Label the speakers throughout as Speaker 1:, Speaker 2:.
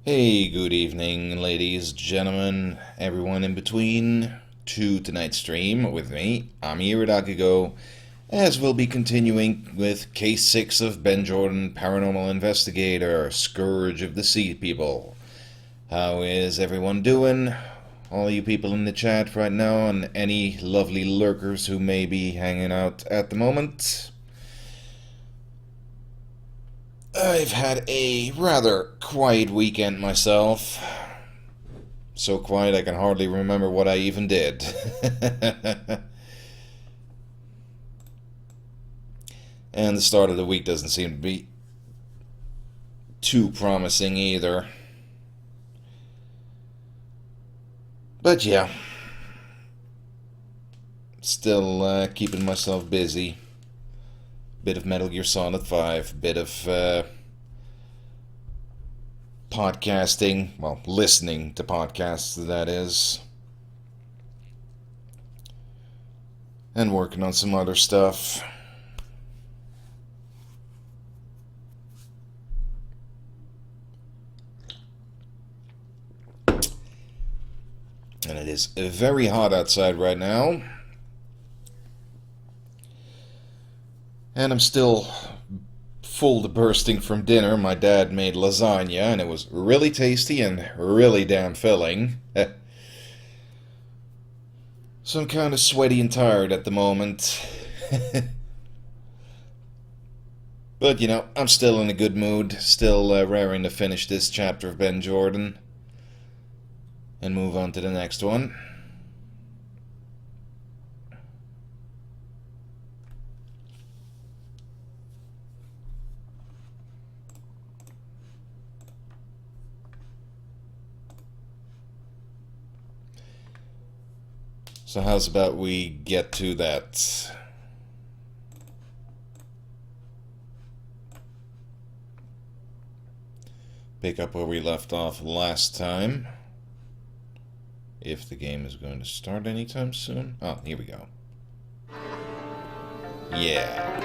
Speaker 1: Hey, good evening, ladies, gentlemen, everyone in between, to tonight's stream with me, Amayirot Akago, as we'll be continuing with Case 6 of Ben Jordan, Paranormal Investigator, Scourge of the Sea People. How is everyone doing? All you people in the chat right now, and any lovely lurkers who may be hanging out at the moment. I've had a rather quiet weekend myself. So quiet I can hardly remember what I even did. And the start of the week doesn't seem to be too promising either. But yeah, still keeping myself busy. Bit of Metal Gear Solid 5, bit of podcasting, well, listening to podcasts, that is, and working on some other stuff. And it is very hot outside right now. And I'm still full to bursting from dinner. My dad made lasagna, and it was really tasty and really damn filling. So I'm kind of sweaty and tired at the moment. But, you know, I'm still in a good mood. Still raring to finish this chapter of Ben Jordan. And move on to the next one. So how's about we get to that? Pick up where we left off last time. If the game is going to start anytime soon. Oh, here we go. Yeah.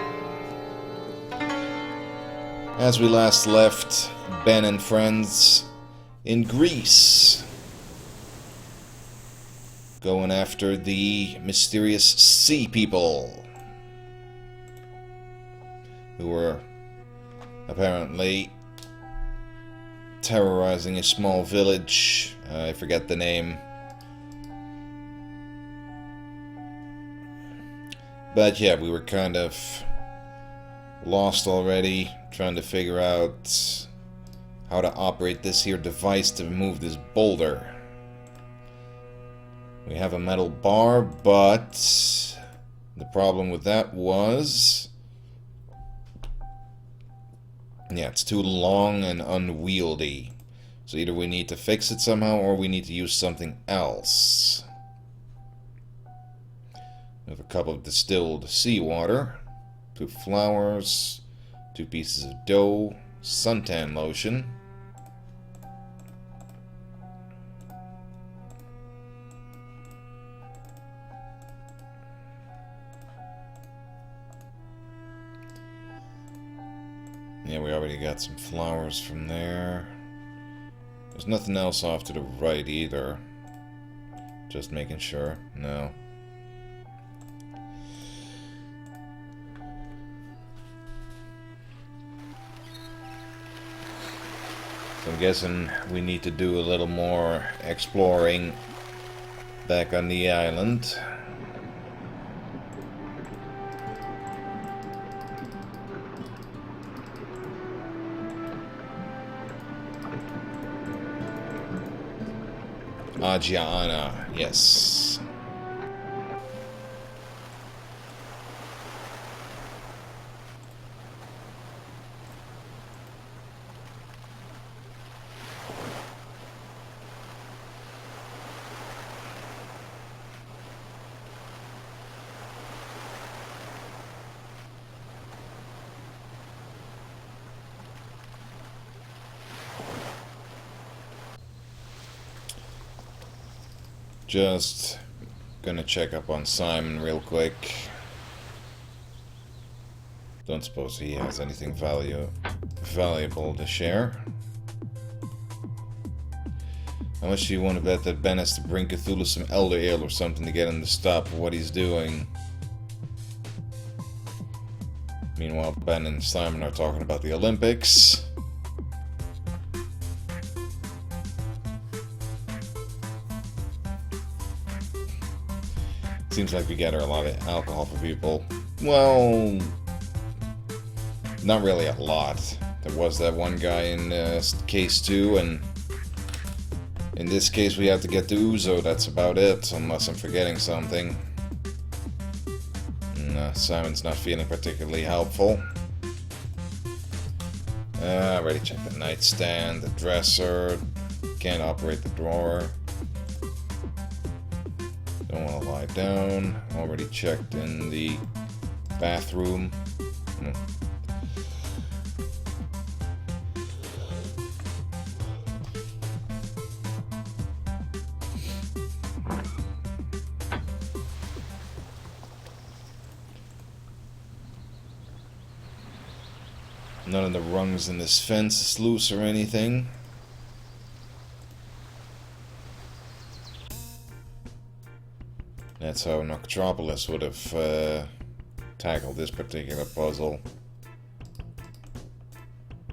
Speaker 1: As we last left, Ben and friends in Greece, going after the mysterious sea people, who were apparently terrorizing a small village. I forget the name. But yeah, we were kind of lost already, trying to figure out how to operate this here device to move this boulder. We have a metal bar, but the problem with that was, yeah, it's too long and unwieldy. So either we need to fix it somehow, or we need to use something else. We have a cup of distilled seawater, 2 flowers, 2 pieces of dough, suntan lotion. Yeah, we already got some flowers from there. There's nothing else off to the right either. Just making sure. No. So I'm guessing we need to do a little more exploring back on the island. Ajiana, yes. Just gonna check up on Simon real quick. Don't suppose he has anything valuable to share. How much do you want to bet that Ben has to bring Cthulhu some Elder Ale or something to get him to stop what he's doing? Meanwhile, Ben and Simon are talking about the Olympics. Seems like we gather a lot of alcohol for people. Well, not really a lot. There was that one guy in case 2, and in this case we have to get the Ouzo. That's about it, unless I'm forgetting something. Simon's not feeling particularly helpful. Already checked the nightstand, the dresser. Can't operate the drawer. Don't want to lie down. Already checked in the bathroom. None of the rungs in this fence is loose or anything. That's how Noctropolis would have tackled this particular puzzle.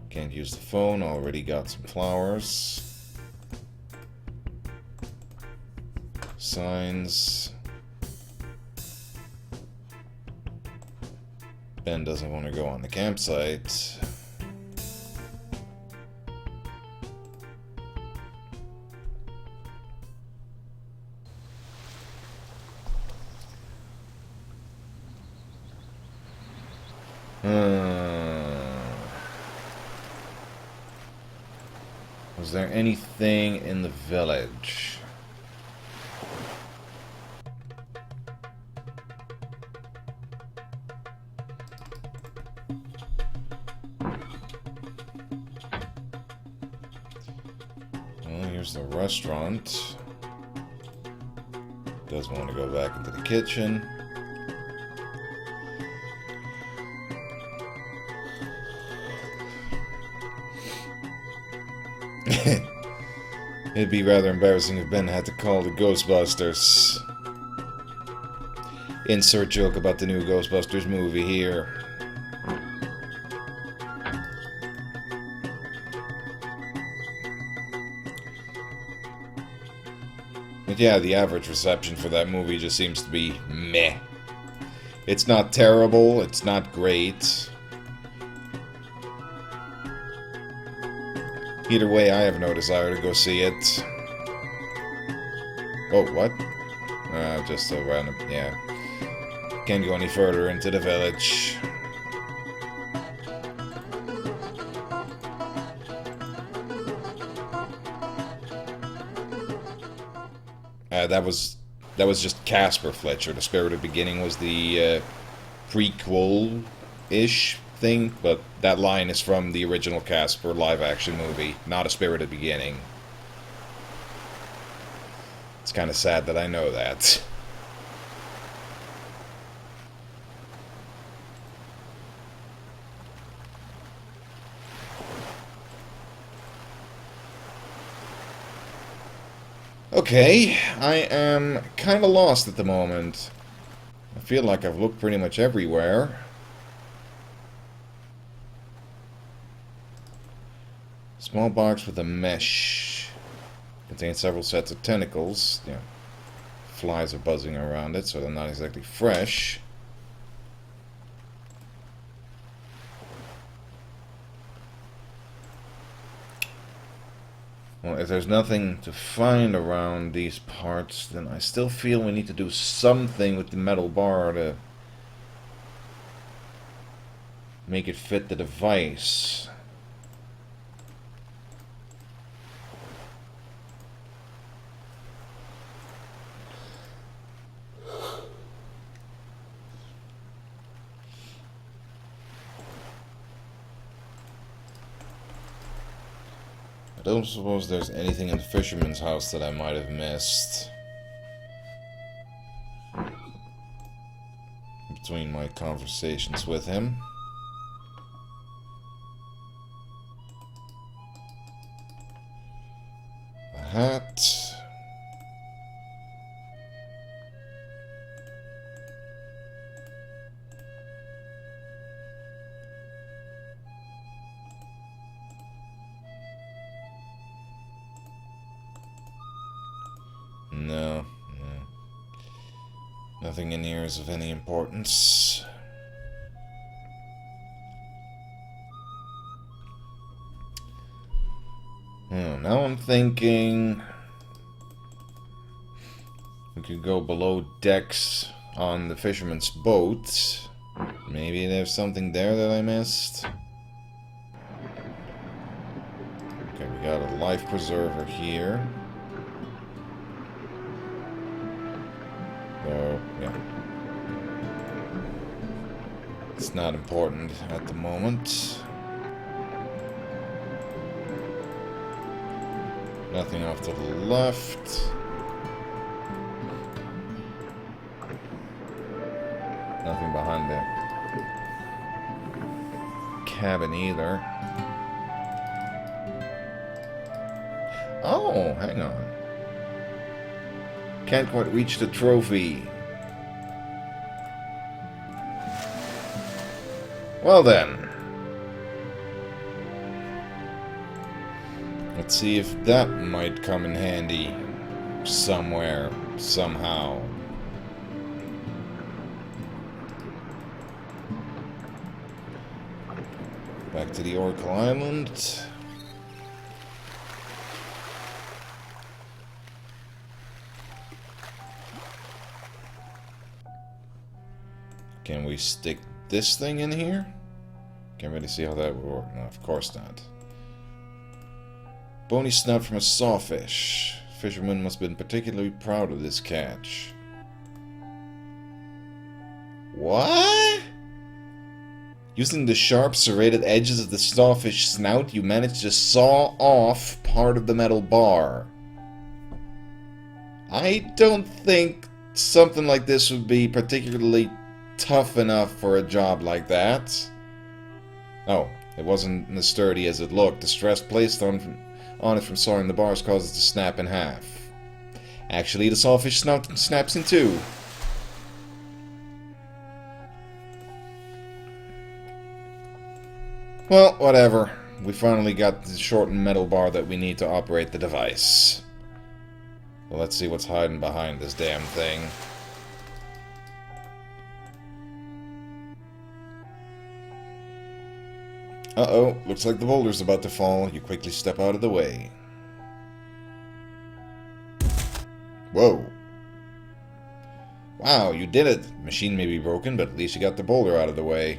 Speaker 1: Can't use the phone, already got some flowers. Signs. Ben doesn't want to go on the campsite. Was there anything in the village? Well, here's the restaurant. Doesn't want to go back into the kitchen. It'd be rather embarrassing if Ben had to call the Ghostbusters. Insert joke about the new Ghostbusters movie here. But yeah, the average reception for that movie just seems to be meh. It's not terrible, it's not great. Either way, I have no desire to go see it. Oh, what? Just a random... yeah. Can't go any further into the village. That was just Casper Fletcher. The Spirit of Beginning was the prequel-ish thing, but that line is from the original Casper live-action movie, not A Spirited Beginning. It's kind of sad that I know that. Okay, I am kind of lost at the moment. I feel like I've looked pretty much everywhere. Small box with a mesh. Contains several sets of tentacles. Yeah. Flies are buzzing around it, so they're not exactly fresh. Well, if there's nothing to find around these parts, then I still feel we need to do something with the metal bar to make it fit the device. I don't suppose there's anything in the fisherman's house that I might have missed. Between my conversations with him. hat. No. Nothing in here is of any importance. Now I'm thinking we could go below decks on the fisherman's boat. Maybe there's something there that I missed. Okay, we got a life preserver here. Oh, yeah. It's not important at the moment. Nothing off to the left. Nothing behind the cabin either. Oh, hang on. Can't quite reach the trophy. Well then. Let's see if that might come in handy somewhere, somehow. Back to the Oracle Island. Can we stick this thing in here? Can't really see how that would work. No, of course not. Bony snout from a sawfish. Fisherman must have been particularly proud of this catch. What? Using the sharp, serrated edges of the sawfish snout, you managed to saw off part of the metal bar. I don't think something like this would be particularly tough enough for a job like that. Oh, it wasn't as sturdy as it looked. The stress placed on it from sawing the bars caused it to snap in half. Actually, the sawfish snout snaps in two. Well, whatever. We finally got the shortened metal bar that we need to operate the device. Well, let's see what's hiding behind this damn thing. Uh-oh, looks like the boulder's about to fall. You quickly step out of the way. Whoa. Wow, you did it. Machine may be broken, but at least you got the boulder out of the way.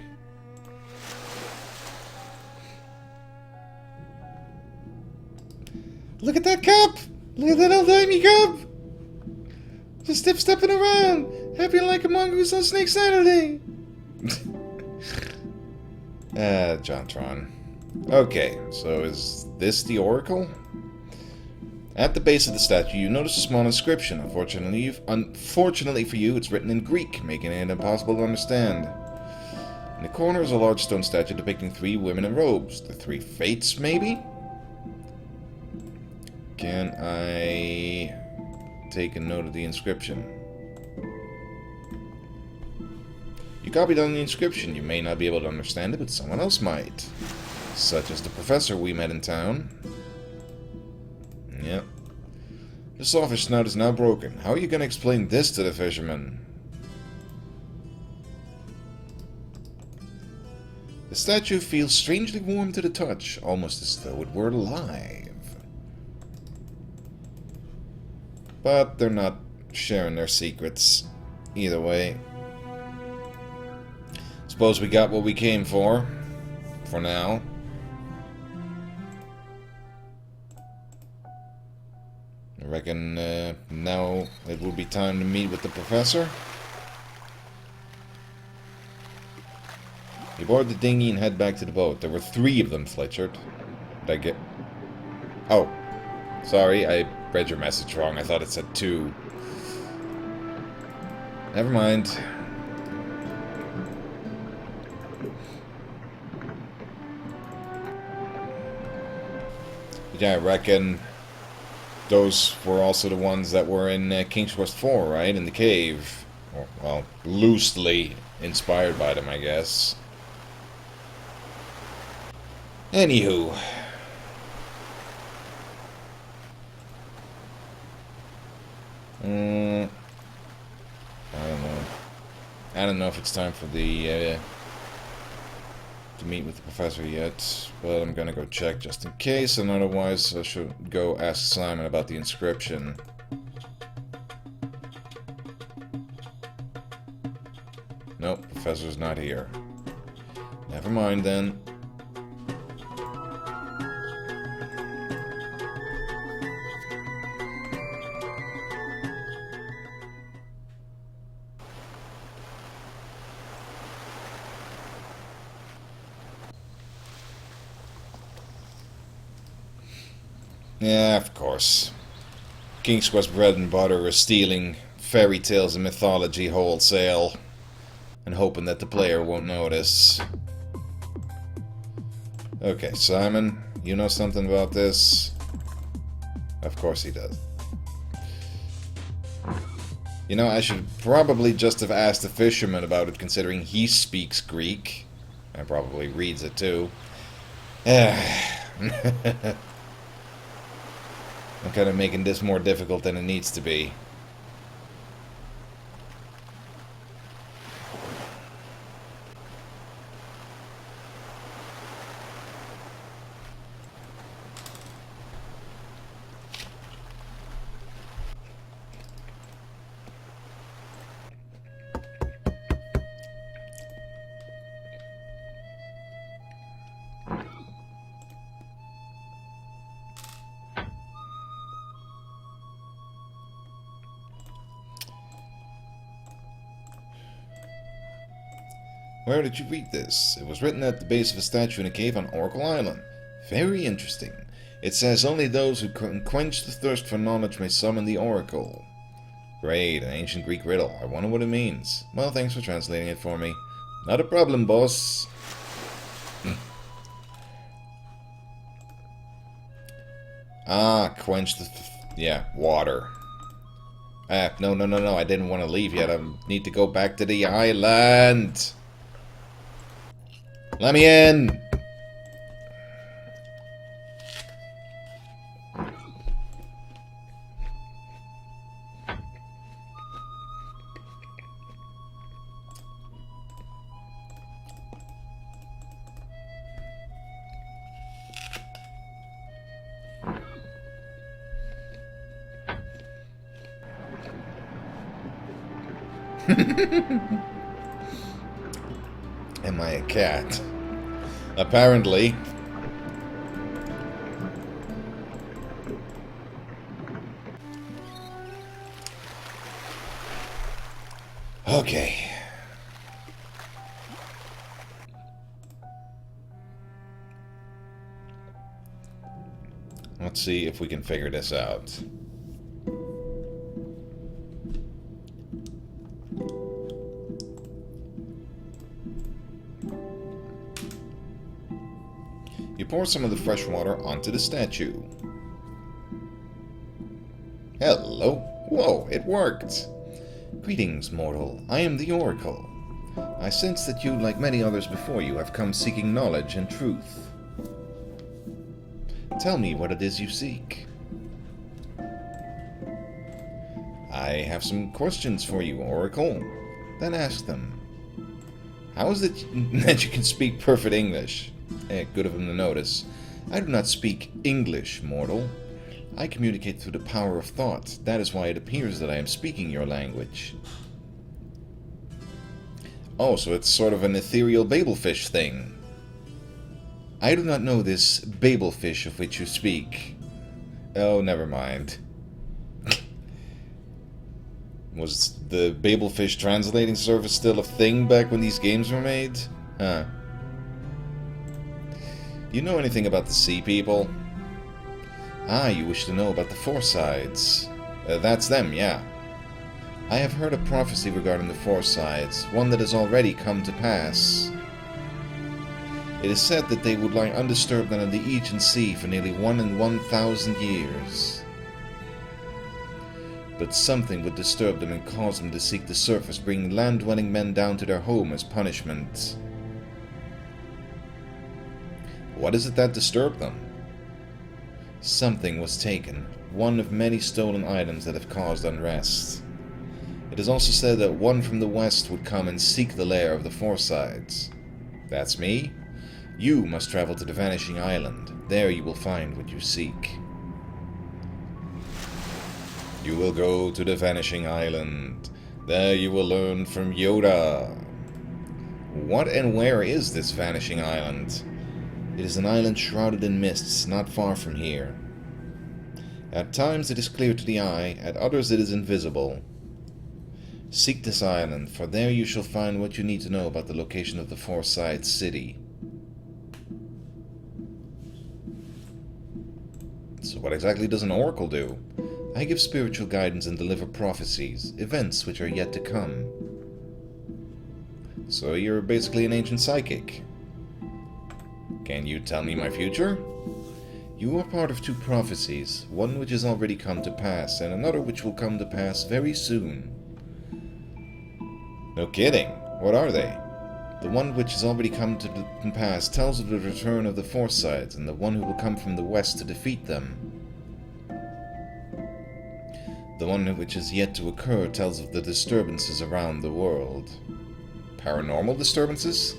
Speaker 1: Look at that cup! Look at that old-timey cup! Just stepping around, happy like a mongoose on Snake Saturday! Jontron. Okay, so is this the Oracle? At the base of the statue, you notice a small inscription. Unfortunately for you, it's written in Greek, making it impossible to understand. In the corner is a large stone statue depicting 3 women in robes. The 3 Fates, maybe? Can I take a note of the inscription? You copied on the inscription. You may not be able to understand it, but someone else might. Such as the professor we met in town. Yep. The sawfish snout is now broken. How are you going to explain this to the fisherman? The statue feels strangely warm to the touch, almost as though it were alive. But they're not sharing their secrets. Either way. Suppose we got what we came for now. I reckon now it will be time to meet with the professor. You board the dinghy and head back to the boat. There were 3 of them, Fletcher. Did I get... Oh. Sorry, I read your message wrong. I thought it said 2. Never mind. Yeah, I reckon those were also the ones that were in King's Quest 4, right? In the cave. Well, loosely inspired by them, I guess. Anywho. I don't know. I don't know if it's time for the to meet with the professor yet, but I'm gonna go check just in case, and otherwise I should go ask Simon about the inscription. Nope, professor's not here. Never mind then. Yeah, of course. King's Quest bread and butter is stealing fairy tales and mythology wholesale and hoping that the player won't notice. Okay, Simon, you know something about this? Of course he does. You know, I should probably just have asked the fisherman about it, considering he speaks Greek. And probably reads it too. I'm kind of making this more difficult than it needs to be. Where did you read this? It was written at the base of a statue in a cave on Oracle Island. Very interesting. It says only those who can quench the thirst for knowledge may summon the Oracle. Great, an ancient Greek riddle. I wonder what it means. Well, thanks for translating it for me. Not a problem, boss. Quench the... yeah, water. No, I didn't want to leave yet. I need to go back to the island. Let me in! Am I a cat? Apparently. Okay. Let's see if we can figure this out. You pour some of the fresh water onto the statue. Hello. Whoa, it worked. Greetings, mortal. I am the Oracle. I sense that you, like many others before you, have come seeking knowledge and truth. Tell me what it is you seek. I have some questions for you, Oracle. Then ask them. How is it that you can speak perfect English? Good of him to notice. I do not speak English, mortal. I communicate through the power of thought. That is why it appears that I am speaking your language. Oh, so it's sort of an ethereal babelfish thing. I do not know this babelfish of which you speak. Oh, never mind. Was the babelfish translating service still a thing back when these games were made? Huh. You know anything about the Sea People? Ah, you wish to know about the Foresides. That's them, yeah. I have heard a prophecy regarding the Foresides, one that has already come to pass. It is said that they would lie undisturbed under the Aegean Sea for nearly 1 in 1,000 years. but something would disturb them and cause them to seek the surface, bringing land-dwelling men down to their home as punishment. What is it that disturbed them? Something was taken, one of many stolen items that have caused unrest. It is also said that one from the west would come and seek the lair of the Forsyths. That's me. You must travel to the Vanishing Island. There you will find what you seek. You will go to the Vanishing Island. There you will learn from Yoda. What and where is this Vanishing Island? It is an island shrouded in mists, not far from here. At times it is clear to the eye, at others it is invisible. Seek this island, for there you shall find what you need to know about the location of the Forsyth City. So what exactly does an oracle do? I give spiritual guidance and deliver prophecies, events which are yet to come. So you're basically an ancient psychic. Can you tell me my future? You are part of two prophecies, one which has already come to pass, and another which will come to pass very soon. No kidding. What are they? The one which has already come to pass tells of the return of the Forsyths, and the one who will come from the west to defeat them. The one which is yet to occur tells of the disturbances around the world. Paranormal disturbances?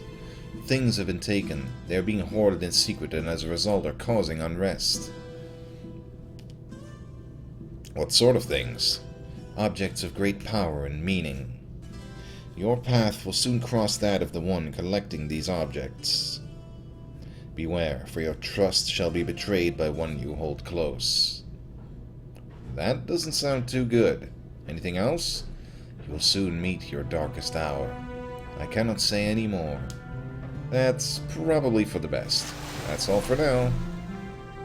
Speaker 1: Things have been taken. They are being hoarded in secret and as a result are causing unrest. What sort of things? Objects of great power and meaning. Your path will soon cross that of the one collecting these objects. Beware, for your trust shall be betrayed by one you hold close. That doesn't sound too good. Anything else? You will soon meet your darkest hour. I cannot say any more. That's probably for the best. That's all for now.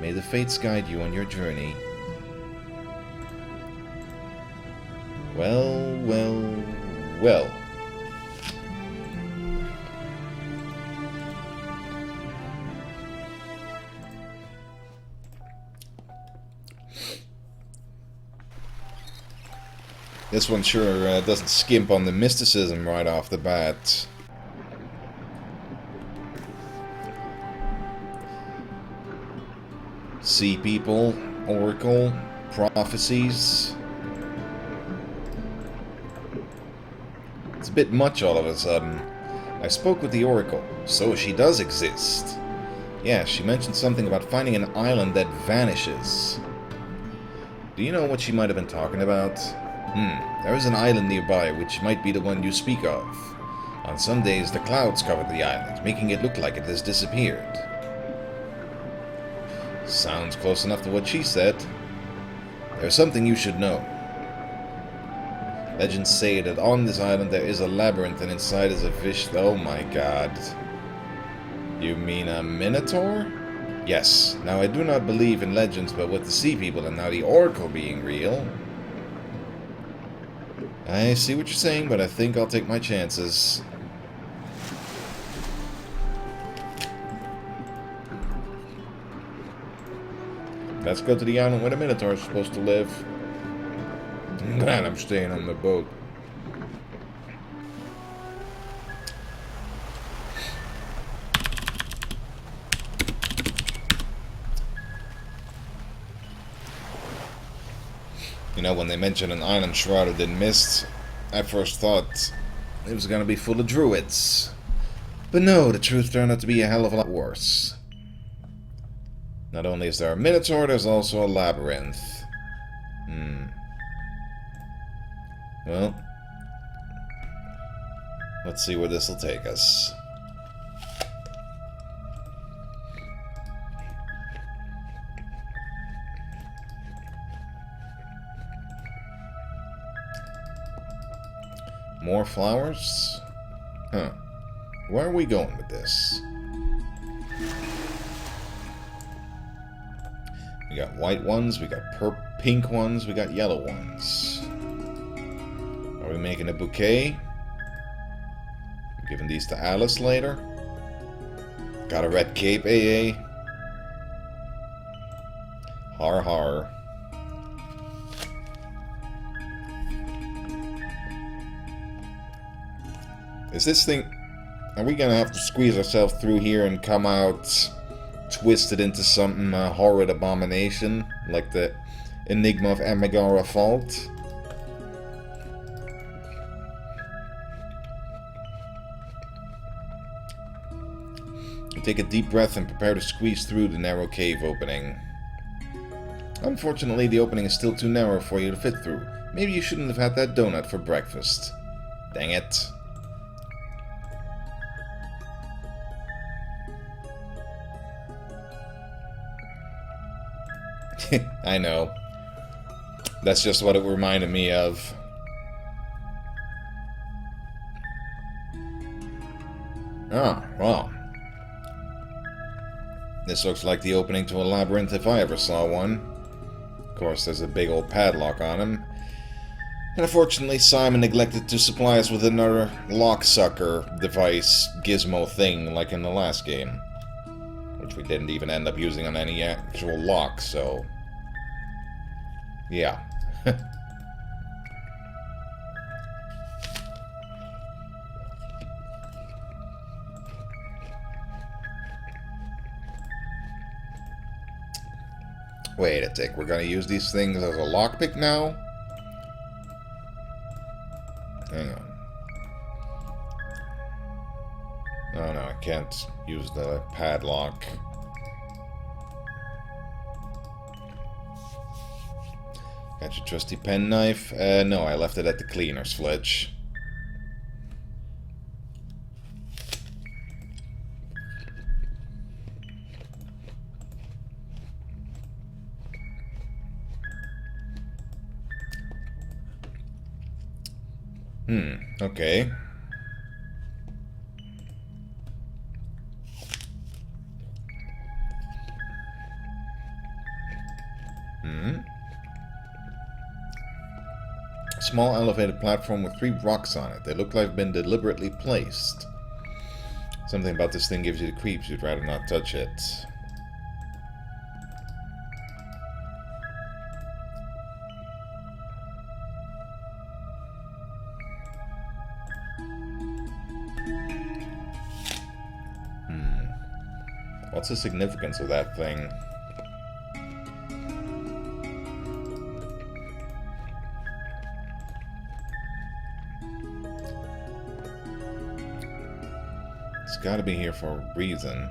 Speaker 1: May the fates guide you on your journey. Well, well, well. This one sure doesn't skimp on the mysticism right off the bat. Sea people, oracle, prophecies. It's a bit much all of a sudden. I spoke with the oracle, so she does exist. Yeah, she mentioned something about finding an island that vanishes. Do you know what she might have been talking about? There is an island nearby which might be the one you speak of. On some days the clouds cover the island, making it look like it has disappeared. Sounds close enough to what she said. There's something you should know. Legends say that on this island there is a labyrinth and inside is a fish. Oh my god. You mean a minotaur? Yes. Now I do not believe in legends, but with the sea people and now the oracle being real... I see what you're saying, but I think I'll take my chances. Let's go to the island where the Minotaur is supposed to live. I'm glad I'm staying on the boat. You know, when they mentioned an island shrouded in mist, I first thought it was going to be full of druids. But no, the truth turned out to be a hell of a lot worse. Not only is there a minotaur, there's also a labyrinth. Well, let's see where this will take us. More flowers? Huh. Where are we going with this? We got white ones, we got pink ones, we got yellow ones. Are we making a bouquet? Giving these to Alice later? Got a red cape, AA? Har har. Is this thing... Are we gonna have to squeeze ourselves through here and come out twisted into some horrid abomination? Like the Enigma of Amigara Fault? Take a deep breath and prepare to squeeze through the narrow cave opening. Unfortunately, the opening is still too narrow for you to fit through. Maybe you shouldn't have had that donut for breakfast. Dang it. I know. That's just what it reminded me of. Oh, well. This looks like the opening to a labyrinth if I ever saw one. Of course, there's a big old padlock on him. And unfortunately, Simon neglected to supply us with another lock-sucker device gizmo thing like in the last game. Which we didn't even end up using on any actual lock, so... yeah. Wait a tick, we're gonna use these things as a lockpick now? Hang on. Oh no, I can't use the padlock. Got your trusty penknife? No, I left it at the cleaner's fridge. Okay. Small elevated platform with 3 rocks on it. They look like they've been deliberately placed. Something about this thing gives you the creeps. You'd rather not touch it. What's the significance of that thing? It's gotta be here for a reason.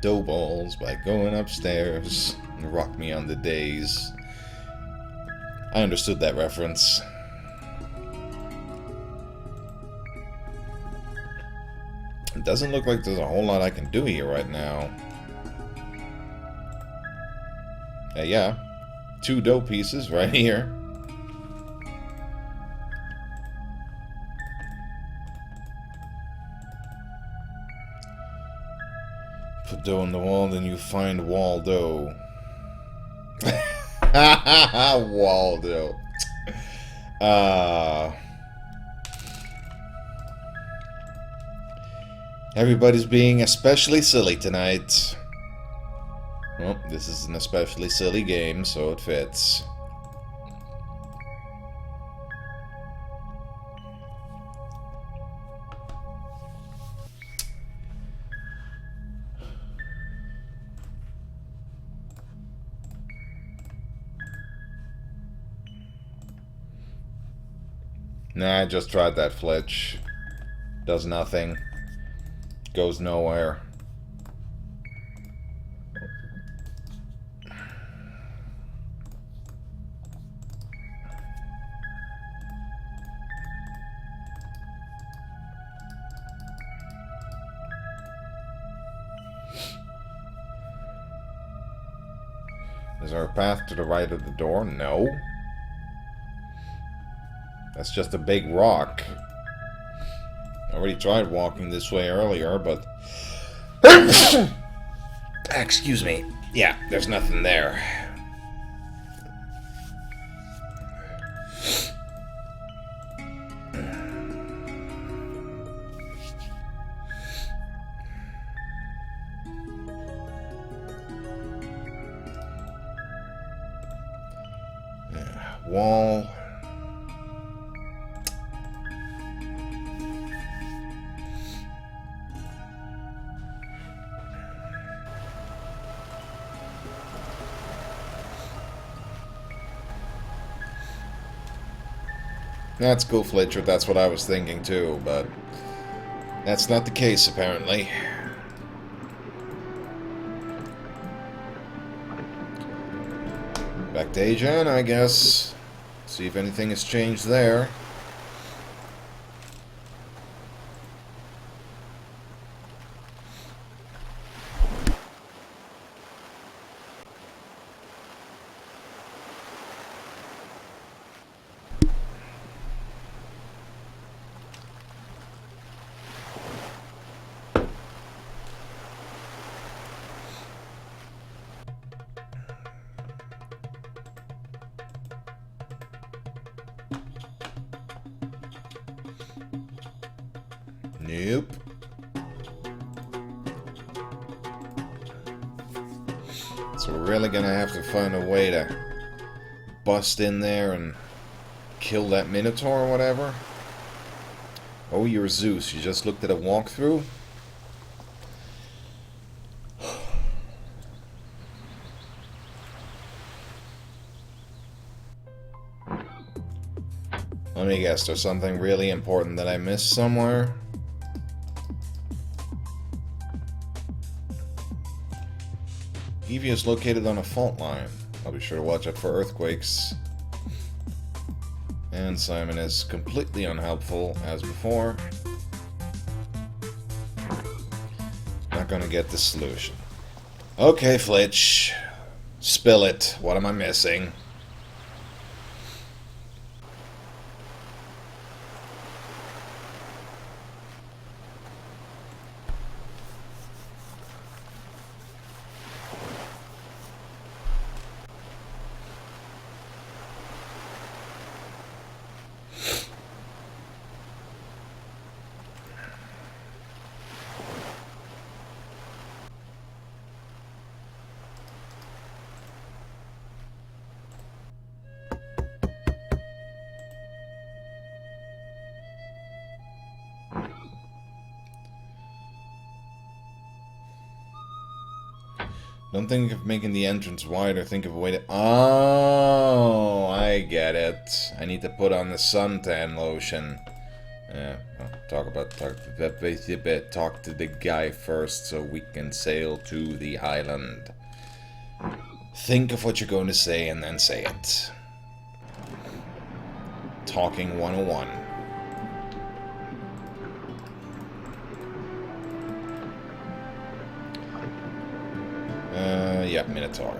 Speaker 1: Dough balls by going upstairs and rock me on the days. I understood that reference. It doesn't look like there's a whole lot I can do here right now. Yeah, 2 dough pieces right here. Put dough on the wall, then you find Waldo. Waldo. Everybody's being especially silly tonight. Well, this is an especially silly game, so it fits. Nah, I just tried that flitch. Does nothing. Goes nowhere. Is there a path to the right of the door? No. That's just a big rock. I already tried walking this way earlier, but... Excuse me. Yeah, there's nothing there. Wall. That's cool, Fletcher. That's what I was thinking too, but that's not the case apparently. Back to Ajan, I guess. See if anything has changed there. Nope. So we're really gonna have to find a way to bust in there and kill that Minotaur or whatever. Oh, you're Zeus. You just looked at a walkthrough? Let me guess, there's something really important that I missed somewhere? Evie is located on a fault line. I'll be sure to watch out for earthquakes. And Simon is completely unhelpful, as before. Not gonna get the solution. Okay, Flitch. Spill it. What am I missing? Don't think of making the entrance wider, think of a way to... Oh, I get it. I need to put on the suntan lotion. Yeah, well, talk to the guy first so we can sail to the island. Think of what you're going to say and then say it. Talking 101. Yeah, Minotaur.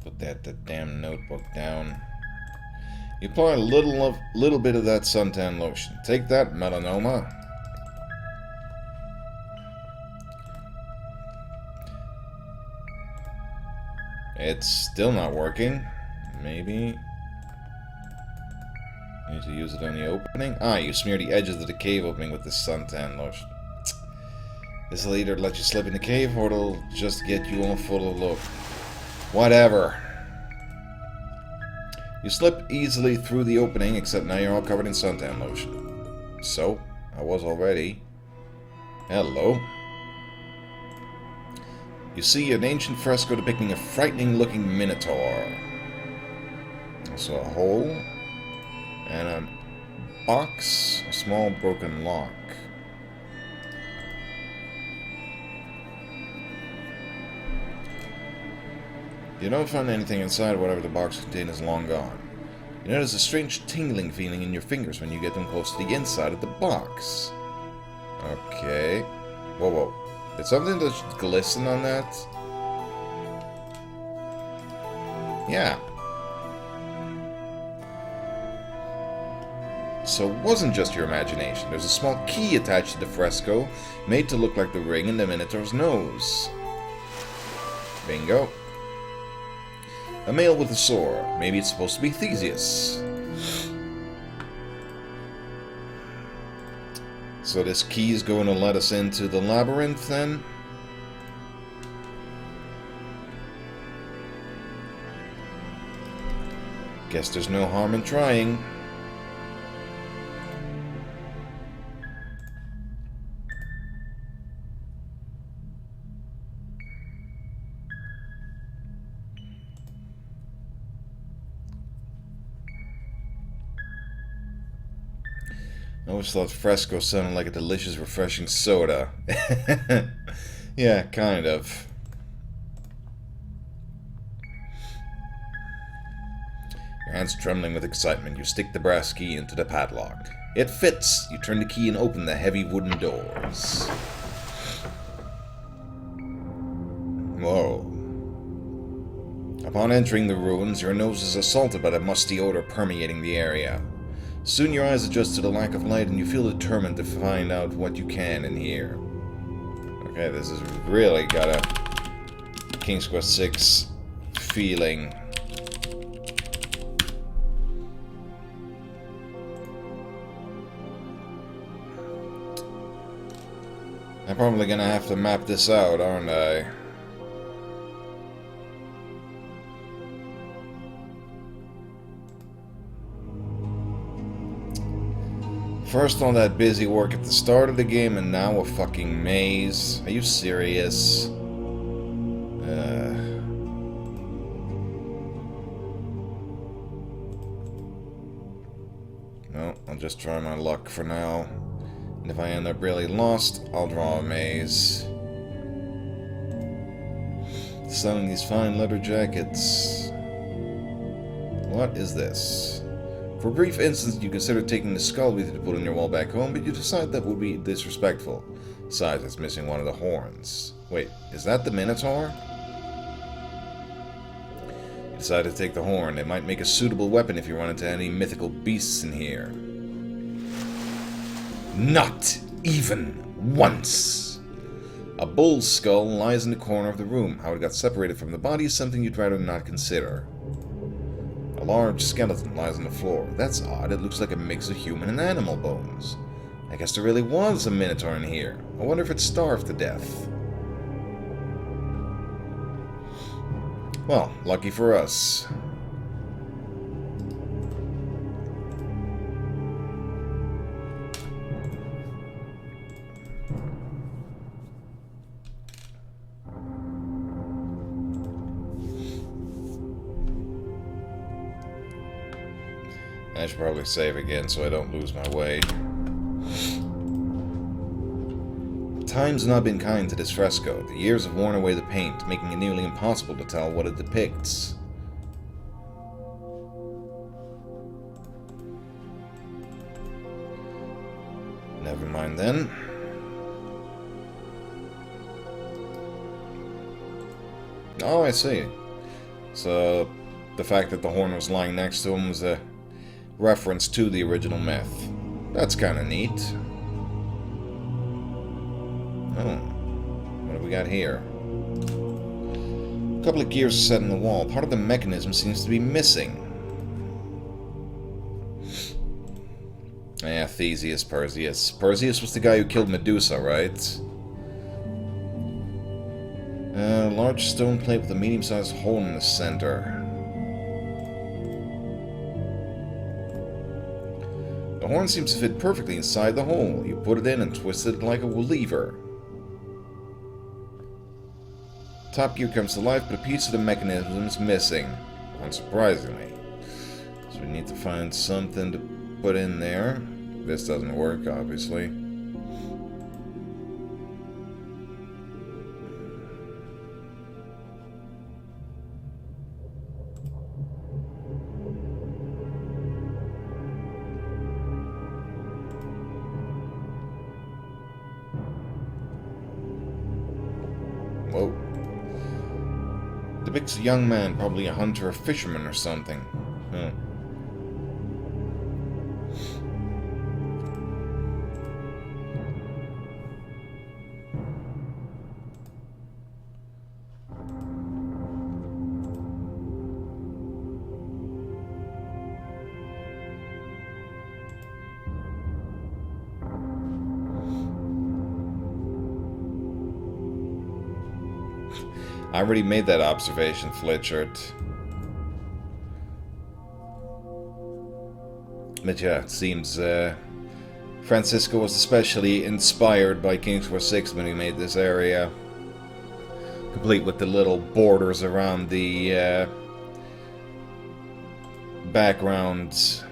Speaker 1: Put that damn notebook down. You apply a little bit of that suntan lotion. Take that, melanoma. It's still not working. Maybe need to use it on the opening. Ah, you smear the edges of the cave opening with the suntan lotion. This will either let you slip in the cave or it'll just get you all full of look. Whatever. You slip easily through the opening, except now you're all covered in suntan lotion. So, I was already. Hello. You see an ancient fresco depicting a frightening-looking minotaur. Also a hole. And box, a small broken lock. You don't find anything inside. Whatever the box contained is long gone. You notice a strange tingling feeling in your fingers when you get them close to the inside of the box. Okay. Whoa, whoa. Did something just glisten on that? Yeah. So it wasn't just your imagination. There's a small key attached to the fresco, made to look like the ring in the Minotaur's nose. Bingo. A male with a sword. Maybe it's supposed to be Theseus. So this key is going to let us into the labyrinth then? Guess there's no harm in trying. I always thought Fresco sounded like a delicious, refreshing soda. Yeah, kind of. Your hands trembling with excitement, you stick the brass key into the padlock. It fits! You turn the key and open the heavy wooden doors. Whoa. Upon entering the ruins, your nose is assaulted by the musty odor permeating the area. Soon your eyes adjust to the lack of light and you feel determined to find out what you can in here. Okay, this has really got a King's Quest VI feeling. I'm probably gonna have to map this out, aren't I? First all that busy work at the start of the game, and now a fucking maze. Are you serious? No, I'll just try my luck for now. And if I end up really lost, I'll draw a maze. Selling these fine leather jackets. What is this? For a brief instant, you considered taking the skull with you to put on your wall back home, but you decide that would be disrespectful. Besides, it's missing one of the horns. Wait, is that the Minotaur? You decide to take the horn. It might make a suitable weapon if you run into any mythical beasts in here. Not even once! A bull's skull lies in the corner of the room. How it got separated from the body is something you'd rather not consider. A large skeleton lies on the floor. That's odd. It looks like a mix of human and animal bones. I guess there really was a Minotaur in here. I wonder if it starved to death. Well, lucky for us. I should probably save again so I don't lose my way. Time's not been kind to this fresco. The years have worn away the paint, making it nearly impossible to tell what it depicts. Never mind then. Oh, I see. So, the fact that the horn was lying next to him was a reference to the original myth. That's kind of neat. Oh, what have we got here? A couple of gears set in the wall. Part of the mechanism seems to be missing. Yeah, Theseus, Perseus. Perseus was the guy who killed Medusa, right? A large stone plate with a medium-sized hole in the center. The horn seems to fit perfectly inside the hole. You put it in and twist it like a lever. Top gear comes to life, but a piece of the mechanism is missing, unsurprisingly. So we need to find something to put in there. This doesn't work, obviously. Whoa. Depicts a young man, probably a hunter or fisherman or something. Huh. I already made that observation, Flitchert. But yeah, it seems Francisco was especially inspired by King's War 6 when he made this area. Complete with the little borders around the backgrounds.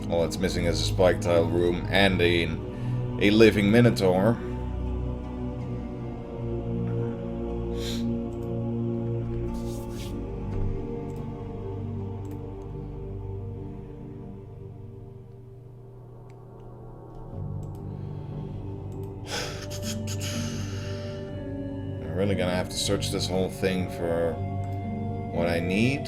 Speaker 1: All it's missing is a spike tile room and a living minotaur. Really gonna have to search this whole thing for what I need.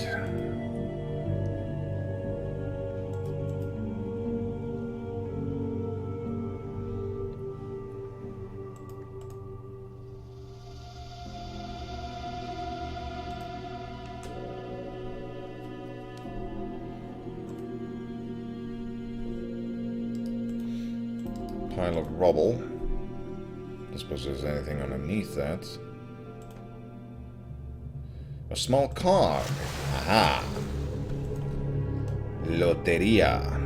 Speaker 1: Pile of rubble. I suppose there's anything underneath that. A small cog. Aha. Loteria.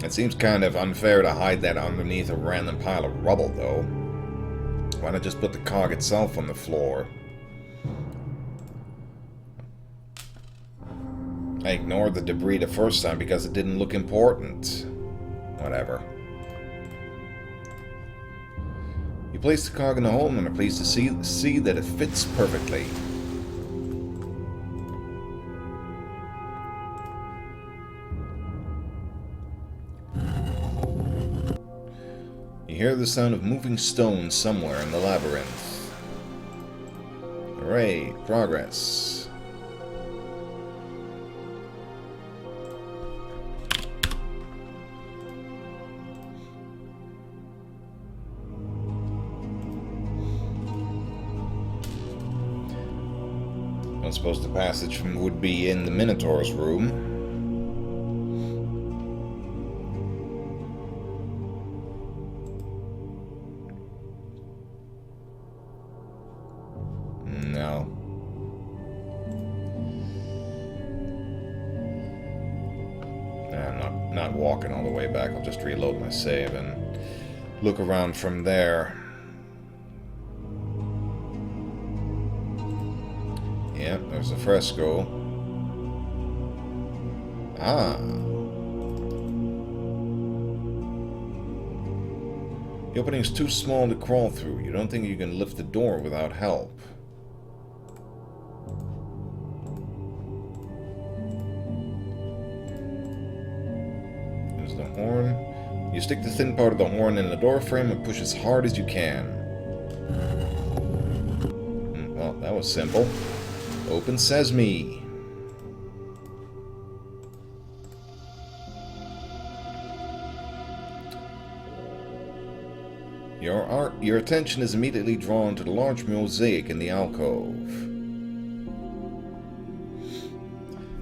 Speaker 1: It seems kind of unfair to hide that underneath a random pile of rubble, though. Why not just put the cog itself on the floor? I ignored the debris the first time because it didn't look important. Whatever. You place the cog in the hole and are pleased to see that it fits perfectly. You hear the sound of moving stones somewhere in the labyrinth. Hooray, progress. I suppose the passage would be in the Minotaur's room. No. I'm not walking all the way back. I'll just reload my save and look around from there. Yep, there's a fresco. Ah. The opening's too small to crawl through. You don't think you can lift the door without help. There's the horn. You stick the thin part of the horn in the door frame and push as hard as you can. Well, that was simple. Open sesame. Your attention is immediately drawn to the large mosaic in the alcove.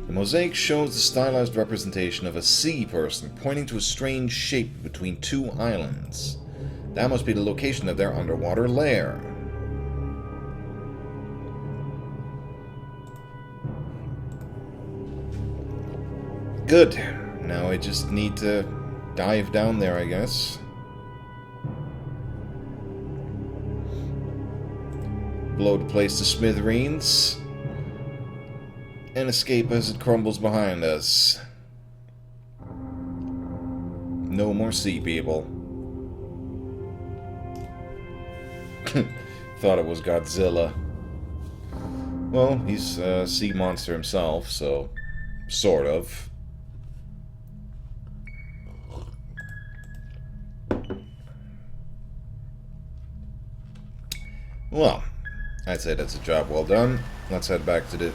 Speaker 1: The mosaic shows the stylized representation of a sea person pointing to a strange shape between two islands. That must be the location of their underwater lair. Good. Now I just need to dive down there, I guess. blow the place to smithereens and escape as it crumbles behind us. No more sea people. Thought it was Godzilla. Well, he's a sea monster himself, so sort of. Well, I'd say that's a job well done. Let's head back to the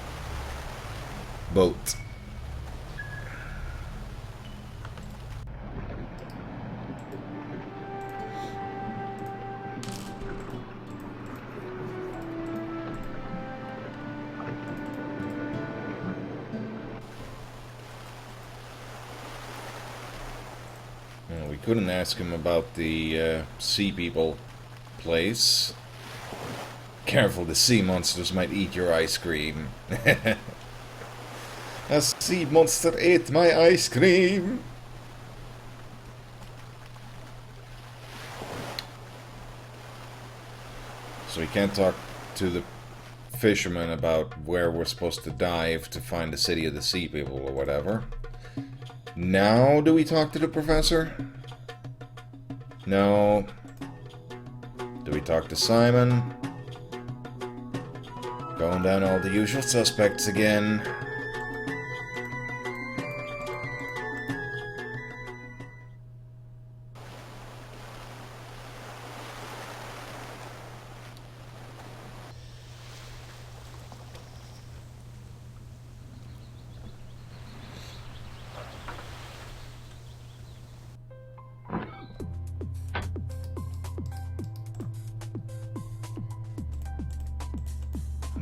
Speaker 1: boat. We couldn't ask him about the sea people place. Careful, the sea monsters might eat your ice cream. A sea monster ate my ice cream! So we can't talk to the fishermen about where we're supposed to dive to find the city of the sea people or whatever. Now do we talk to the professor? No. Do we talk to Simon? Going down all the usual suspects again.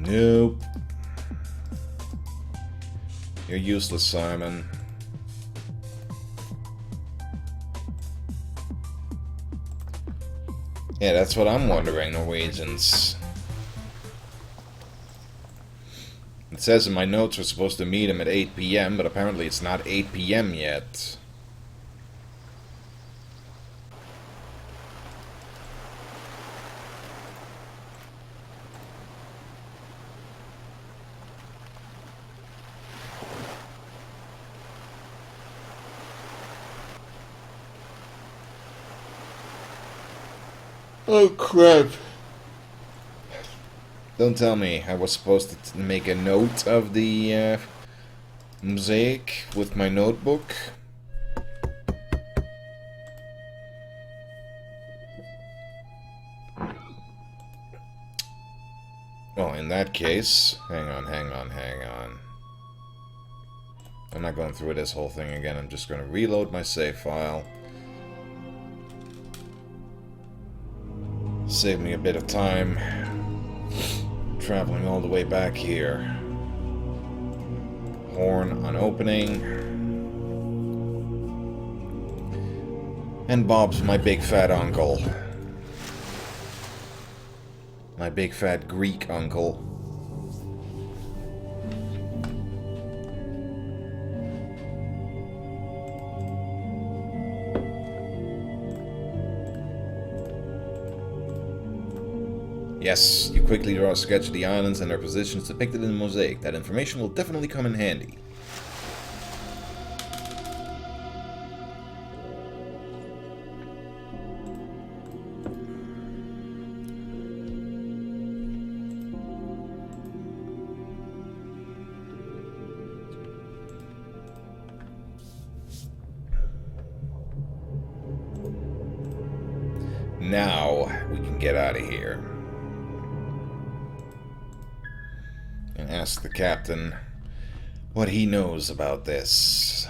Speaker 1: Nope. You're useless, Simon. Yeah, that's what I'm wondering, Norwegians. It says in my notes we're supposed to meet him at 8 p.m., but apparently it's not 8 p.m. yet. Oh crap. Don't tell me I was supposed to make a note of the mosaic with my notebook. Well, in that case, hang on. I'm not going through this whole thing again. I'm just going to reload my save file. Save me a bit of time traveling all the way back here. Horn on opening. And Bob's my big fat uncle. My big fat Greek uncle. Yes, you quickly draw a sketch of the islands and their positions depicted in the mosaic. That information will definitely come in handy. Now we can get out of here. And ask the captain what he knows about this.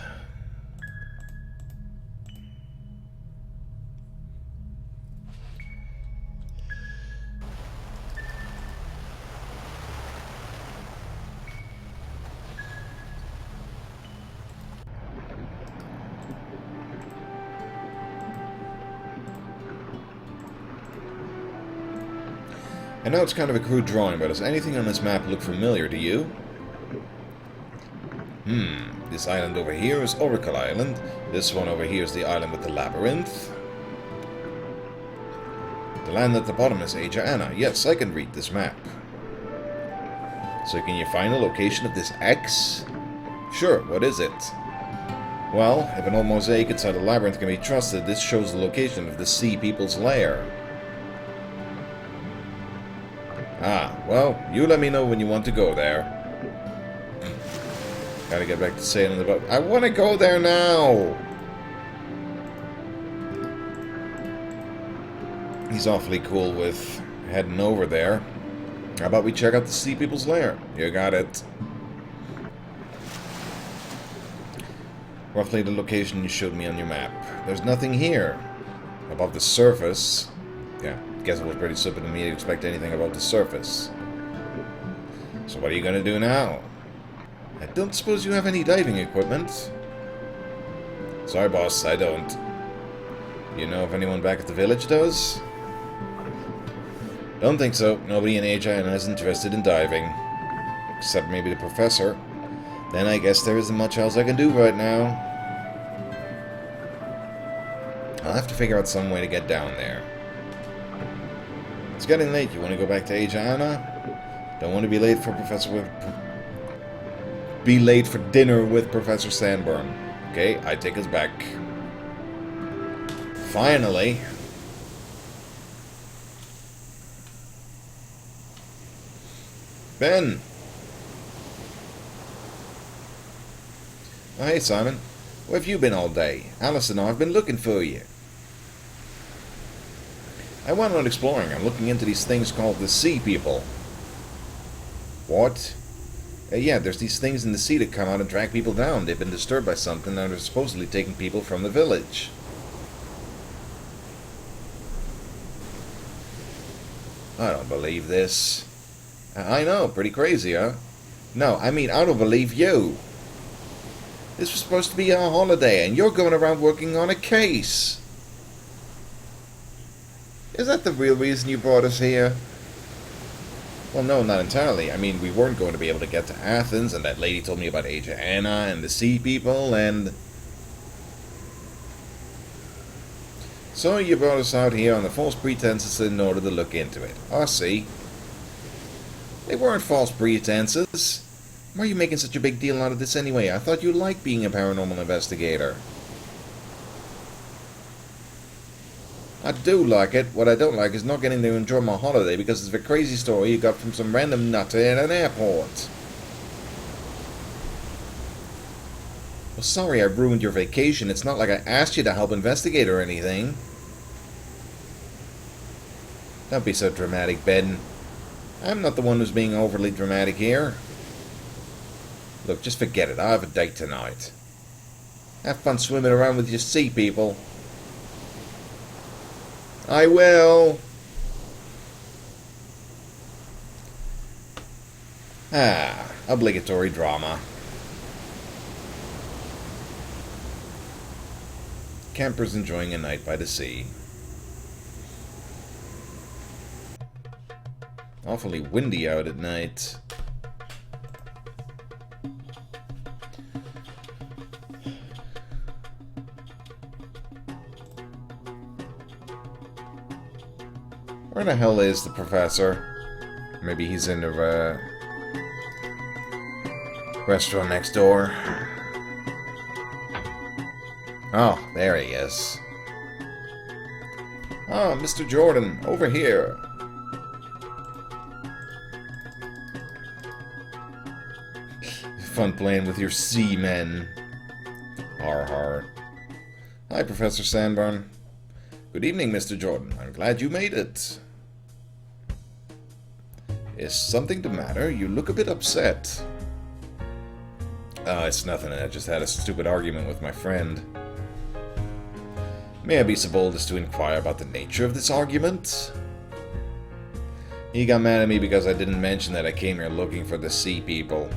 Speaker 1: I know it's kind of a crude drawing, but does anything on this map look familiar to you? This island over here is Oracle Island. This one over here is the island with the labyrinth. The land at the bottom is Asia Anna. Yes, I can read this map. So can you find the location of this X? Sure, what is it? Well, if an old mosaic inside a labyrinth can be trusted, this shows the location of the Sea People's lair. Ah, well, you let me know when you want to go there. Gotta get back to sailing the boat. I want to go there now! He's awfully cool with heading over there. How about we check out the Sea People's lair? You got it. Roughly the location you showed me on your map. There's nothing here. Above the surface. Yeah, guess it was pretty stupid of me to expect anything above the surface. So what are you gonna do now? I don't suppose you have any diving equipment? Sorry, boss, I don't. You know if anyone back at the village does? Don't think so. Nobody in Amayirot is interested in diving. Except maybe the professor. Then I guess there isn't much else I can do right now. I'll have to figure out some way to get down there. It's getting late. You want to go back to Amayirot? Don't want to be late for dinner with Professor Sandburn. Okay, I take us back. Finally. Ben. Oh, hey, Simon. Where have you been all day? Alice and I have been looking for you. I went out exploring. I'm looking into these things called the Sea People. What? Yeah, there's these things in the sea that come out and drag people down. They've been disturbed by something and are supposedly taking people from the village. I don't believe this. I know, pretty crazy, huh? No, I mean, I don't believe you. This was supposed to be our holiday, and you're going around working on a case. Is that the real reason you brought us here? Well, no, not entirely. I mean, we weren't going to be able to get to Athens, and that lady told me about Asia Anna and the Sea People, and... So you brought us out here on the false pretenses in order to look into it. I see. They weren't false pretenses. Why are you making such a big deal out of this anyway? I thought you liked being a paranormal investigator. I do like it. What I don't like is not getting to enjoy my holiday because of a crazy story you got from some random nutter in an airport. Well, sorry I ruined your vacation. It's not like I asked you to help investigate or anything. Don't be so dramatic, Ben. I'm not the one who's being overly dramatic here. Look, just forget it. I have a date tonight. Have fun swimming around with your sea people. I will. Ah, obligatory drama. Campers enjoying a night by the sea. Awfully windy out at night. Where the hell is the professor? Maybe he's in the restaurant next door. Oh, there he is. Ah, Mr. Jordan, over here. Fun playing with your seamen. Har har. Hi, Professor Sandburn. Good evening, Mr. Jordan. I'm glad you made it. Is something the matter? You look a bit upset. It's nothing. I just had a stupid argument with my friend. May I be so bold as to inquire about the nature of this argument? He got mad at me because I didn't mention that I came here looking for the Sea People.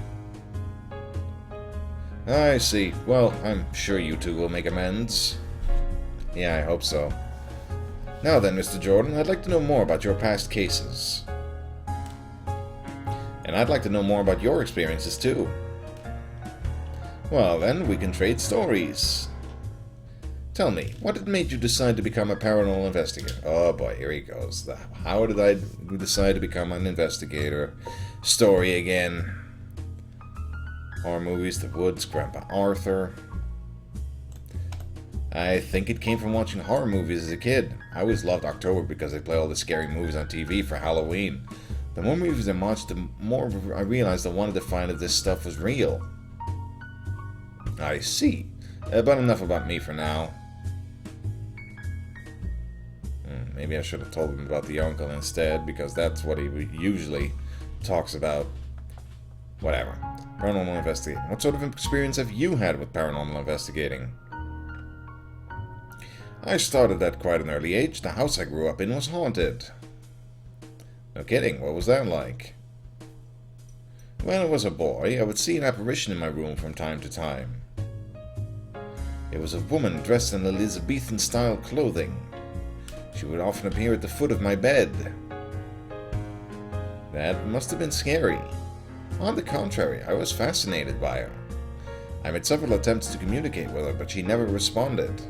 Speaker 1: I see. Well, I'm sure you two will make amends. Yeah, I hope so. Now then, Mr. Jordan, I'd like to know more about your past cases. And I'd like to know more about your experiences, too. Well, then, we can trade stories. Tell me, what had made you decide to become a paranormal investigator? Oh boy, here he goes. How did I decide to become an investigator? story again. Horror movies, The Woods, Grandpa Arthur. I think it came from watching horror movies as a kid. I always loved October because they play all the scary movies on TV for Halloween. The more movies I watched, the more I realized I wanted to find if this stuff was real. I see. But enough about me for now. Maybe I should have told him about the uncle instead, because that's what he usually talks about. Whatever. Paranormal investigating. What sort of experience have you had with paranormal investigating? I started at quite an early age. The house I grew up in was haunted. No kidding, what was that like? When I was a boy, I would see an apparition in my room from time to time. It was a woman dressed in Elizabethan-style clothing. She would often appear at the foot of my bed. That must have been scary. On the contrary, I was fascinated by her. I made several attempts to communicate with her, but she never responded.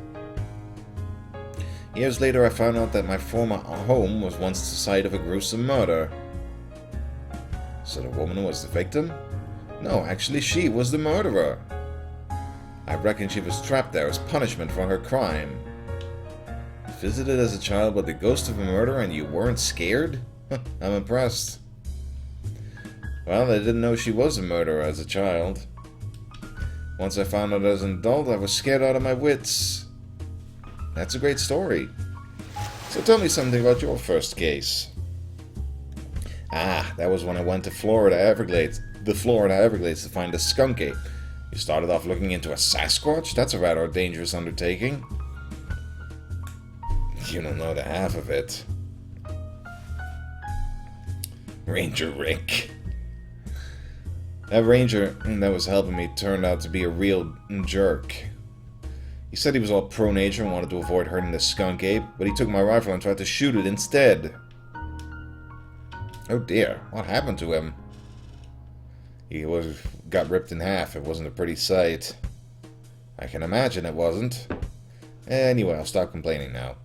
Speaker 1: Years later, I found out that my former home was once the site of a gruesome murder. So the woman was the victim? No, actually she was the murderer. I reckon she was trapped there as punishment for her crime. Visited as a child by the ghost of a murderer and you weren't scared? I'm impressed. Well, I didn't know she was a murderer as a child. Once I found out as an adult, I was scared out of my wits. That's a great story. So tell me something about your first case. That was when I went to the Florida Everglades to find a skunk ape. You started off looking into a Sasquatch? That's a rather dangerous undertaking. You don't know the half of it. Ranger Rick. That ranger that was helping me turned out to be a real jerk. He said he was all pro-nature and wanted to avoid hurting the skunk ape, but he took my rifle and tried to shoot it instead. Oh dear, what happened to him? He got ripped in half. It wasn't a pretty sight. I can imagine it wasn't. Anyway, I'll stop complaining now.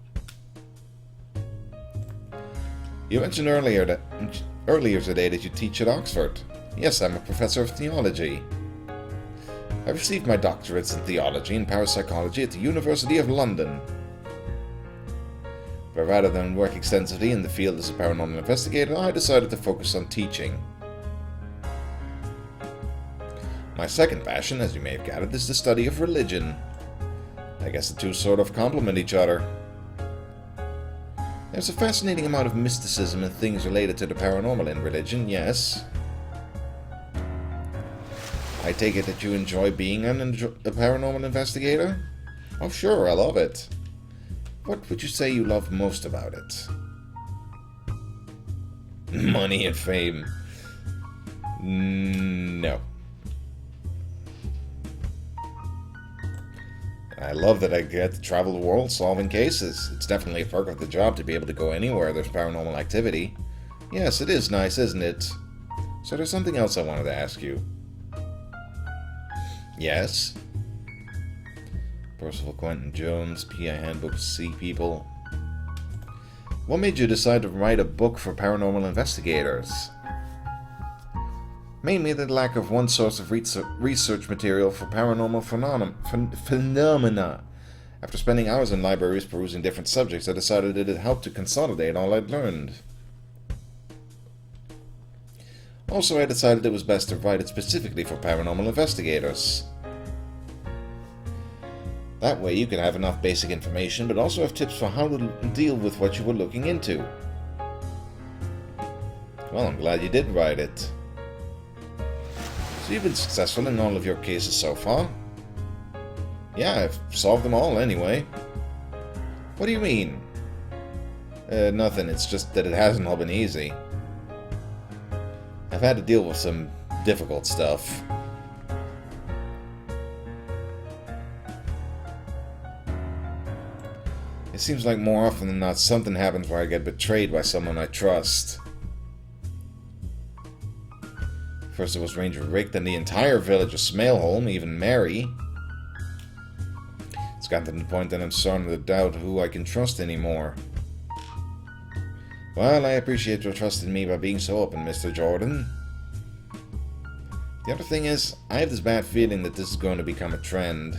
Speaker 1: You mentioned earlier today that you teach at Oxford. Yes, I'm a professor of theology. I received my doctorates in theology and parapsychology at the University of London. But rather than work extensively in the field as a paranormal investigator, I decided to focus on teaching. My second passion, as you may have gathered, is the study of religion. I guess the two sort of complement each other. There's a fascinating amount of mysticism and things related to the paranormal in religion, yes. I take it that you enjoy being a paranormal investigator? Oh sure, I love it. What would you say you love most about it? Money and fame. No. I love that I get to travel the world solving cases. It's definitely a perk of the job to be able to go anywhere there's paranormal activity. Yes, it is nice, isn't it? So there's something else I wanted to ask you. Yes? Percival Quentin Jones, PI Handbook Sea People. What made you decide to write a book for paranormal investigators? Mainly the lack of one source of research material for paranormal phenomena. After spending hours in libraries perusing different subjects, I decided that it helped to consolidate all I'd learned. Also, I decided it was best to write it specifically for paranormal investigators. That way you can have enough basic information, but also have tips for how to deal with what you were looking into. Well, I'm glad you did write it. So you've been successful in all of your cases so far? Yeah, I've solved them all anyway. What do you mean? Nothing, it's just that it hasn't all been easy. I've had to deal with some difficult stuff. It seems like more often than not something happens where I get betrayed by someone I trust. First it was Ranger Rick, then the entire village of Smailholm, even Mary. It's gotten to the point that I'm starting to doubt who I can trust anymore. Well, I appreciate your trust in me by being so open, Mr. Jordan. The other thing is, I have this bad feeling that this is going to become a trend.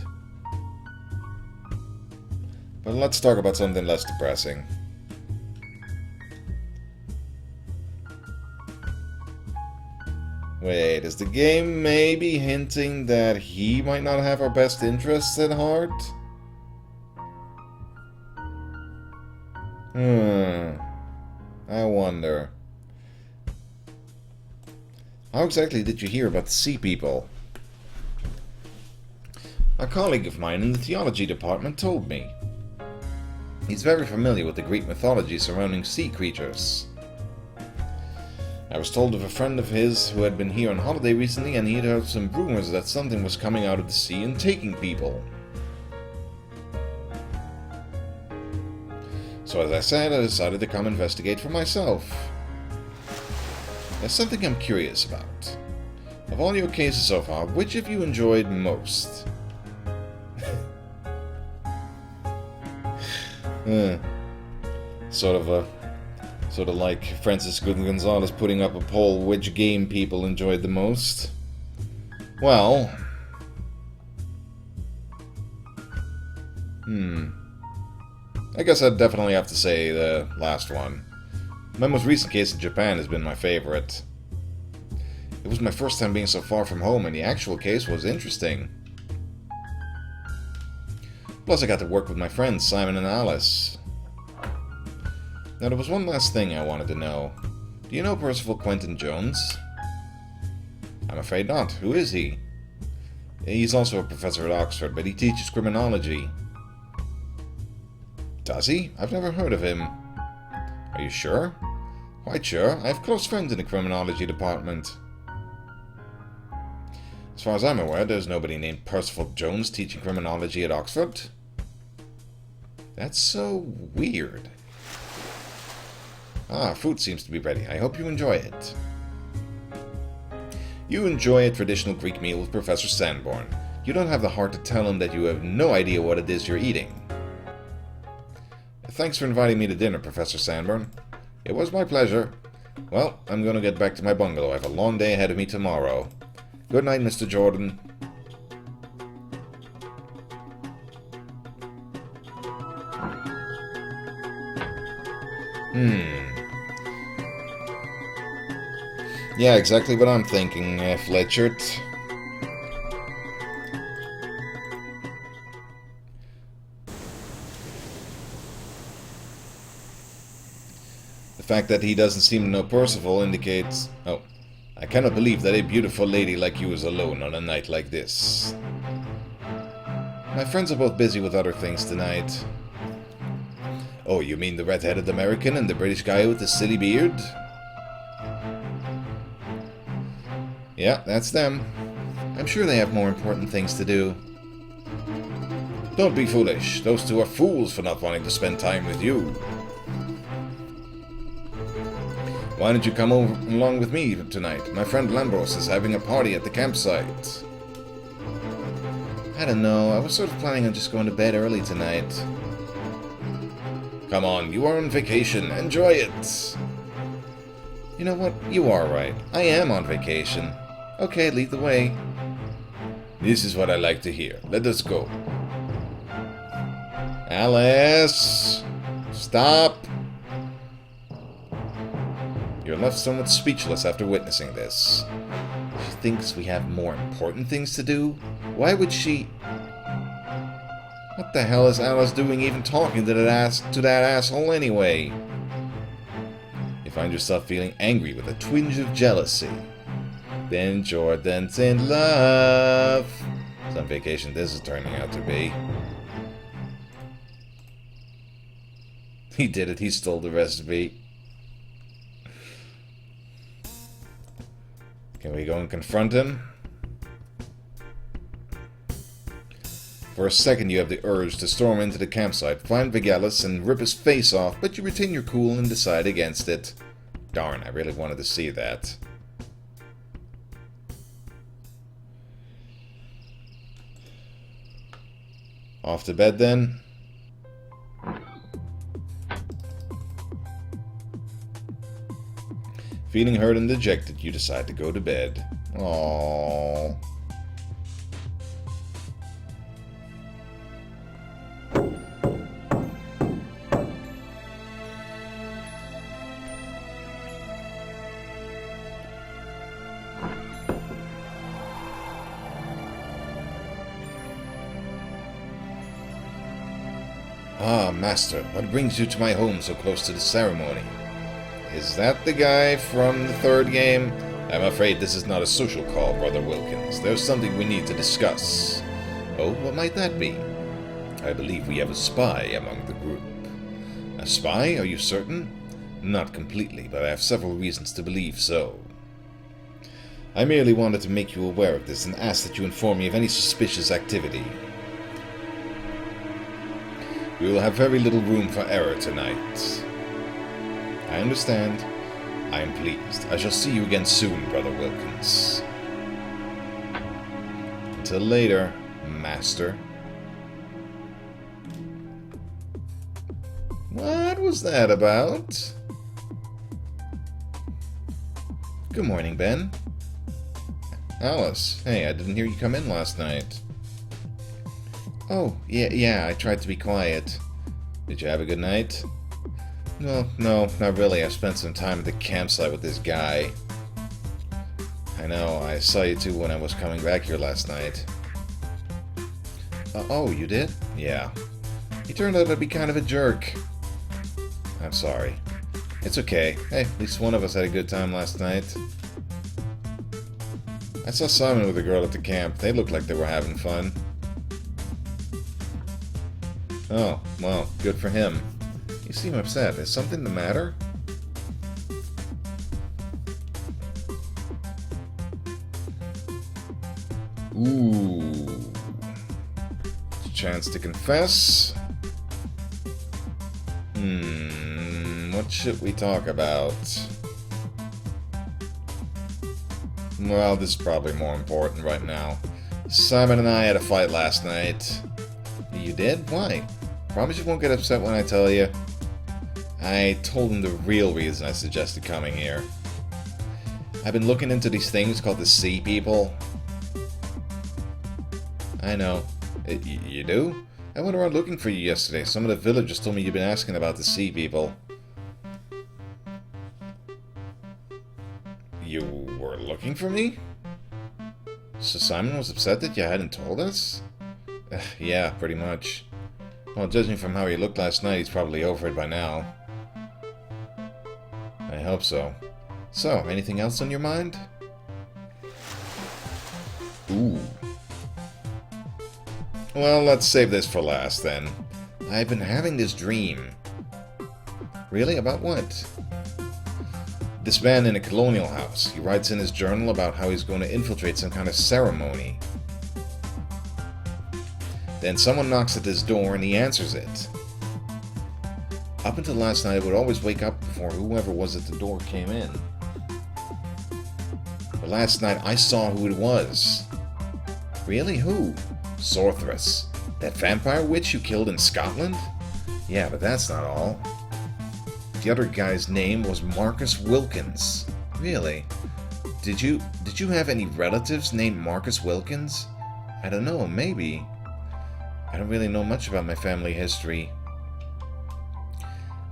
Speaker 1: But let's talk about something less depressing. Wait, is the game maybe hinting that he might not have our best interests at heart? I wonder. How exactly did you hear about the sea people? A colleague of mine in the theology department told me. He's very familiar with the Greek mythology surrounding sea creatures. I was told of a friend of his who had been here on holiday recently, and he had heard some rumors that something was coming out of the sea and taking people. So as I said, I decided to come investigate for myself. There's something I'm curious about. Of all your cases so far, which have you enjoyed most? Sort of like Francis Gonzalez putting up a poll, which game people enjoyed the most? Well... I guess I'd definitely have to say the last one. My most recent case in Japan has been my favorite. It was my first time being so far from home, and the actual case was interesting. Plus I got to work with my friends Simon and Alice. Now there was one last thing I wanted to know. Do you know Percival Quentin Jones? I'm afraid not. Who is he? He's also a professor at Oxford, but he teaches criminology. Does he? I've never heard of him. Are you sure? Quite sure. I have close friends in the criminology department. As far as I'm aware, there's nobody named Percival Jones teaching criminology at Oxford. That's so weird. Ah, food seems to be ready. I hope you enjoy it. You enjoy a traditional Greek meal with Professor Sanborn. You don't have the heart to tell him that you have no idea what it is you're eating. Thanks for inviting me to dinner, Professor Sanborn. It was my pleasure. Well, I'm going to get back to my bungalow. I have a long day ahead of me tomorrow. Good night, Mr. Jordan. Yeah, exactly what I'm thinking, Fletchert. The fact that he doesn't seem to know Percival indicates... Oh, I cannot believe that a beautiful lady like you is alone on a night like this. My friends are both busy with other things tonight. Oh, you mean the red-headed American and the British guy with the silly beard? Yeah, that's them. I'm sure they have more important things to do. Don't be foolish. Those two are fools for not wanting to spend time with you. Why don't you come along with me tonight? My friend Lambros is having a party at the campsite. I don't know. I was sort of planning on just going to bed early tonight. Come on, you are on vacation. Enjoy it. You know what? You are right. I am on vacation. Okay, lead the way. This is what I like to hear. Let us go. Alice! Stop! You're left somewhat speechless after witnessing this. She thinks we have more important things to do? Why would she... What the hell is Alice doing even talking to that asshole anyway? You find yourself feeling angry with a twinge of jealousy. Then Jordan's in love. Some vacation this is turning out to be. He did it, he stole the recipe. Can we go and confront him? For a second you have the urge to storm into the campsite, find Vigalis and rip his face off, but you retain your cool and decide against it. Darn, I really wanted to see that. Off to bed then? Feeling hurt and dejected, you decide to go to bed. Aww. Ah, Master, what brings you to my home so close to the ceremony? Is that the guy from the third game? I'm afraid this is not a social call, Brother Wilkins. There's something we need to discuss. Oh, what might that be? I believe we have a spy among the group. A spy? Are you certain? Not completely, but I have several reasons to believe so. I merely wanted to make you aware of this and ask that you inform me of any suspicious activity. We will have very little room for error tonight. I understand. I am pleased. I shall see you again soon, Brother Wilkins. Until later, Master. What was that about? Good morning, Ben. Alice, hey, I didn't hear you come in last night. Oh, yeah, I tried to be quiet. Did you have a good night? No, not really. I spent some time at the campsite with this guy. I know, I saw you too when I was coming back here last night. Oh, you did? Yeah. He turned out to be kind of a jerk. I'm sorry. It's okay. Hey, at least one of us had a good time last night. I saw Simon with a girl at the camp. They looked like they were having fun. Oh, well, good for him. You seem upset. Is something the matter? Ooh. Chance to confess? What should we talk about? Well, this is probably more important right now. Simon and I had a fight last night. You did? Why? Promise you won't get upset when I tell you. I told him the real reason I suggested coming here. I've been looking into these things called the Sea People. I know. You do? I went around looking for you yesterday. Some of the villagers told me you've been asking about the Sea People. You were looking for me? So Simon was upset that you hadn't told us? Yeah, pretty much. Well, judging from how he looked last night, he's probably over it by now. I hope so. So, anything else on your mind? Ooh. Well, let's save this for last, then. I've been having this dream. Really? About what? This man in a colonial house. He writes in his journal about how he's going to infiltrate some kind of ceremony. Then someone knocks at his door and he answers it. Up until last night, I would always wake up before whoever was at the door came in. But last night, I saw who it was. Really? Who? Sorceress. That vampire witch you killed in Scotland? Yeah, but that's not all. The other guy's name was Marcus Wilkins. Really? Did you have any relatives named Marcus Wilkins? I don't know, maybe. I don't really know much about my family history.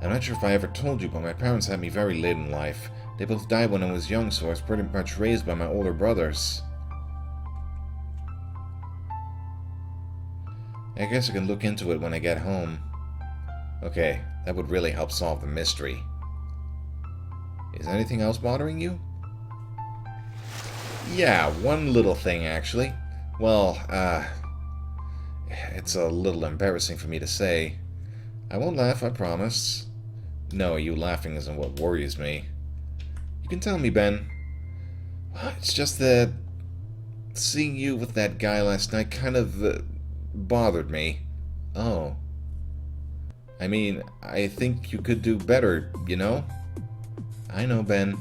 Speaker 1: I'm not sure if I ever told you, but my parents had me very late in life. They both died when I was young, so I was pretty much raised by my older brothers. I guess I can look into it when I get home. Okay, that would really help solve the mystery. Is anything else bothering you? Yeah, one little thing, actually. Well, it's a little embarrassing for me to say. I won't laugh, I promise. No, you laughing isn't what worries me. You can tell me, Ben. It's just that seeing you with that guy last night kind of bothered me. Oh. I mean, I think you could do better, you know? I know, Ben.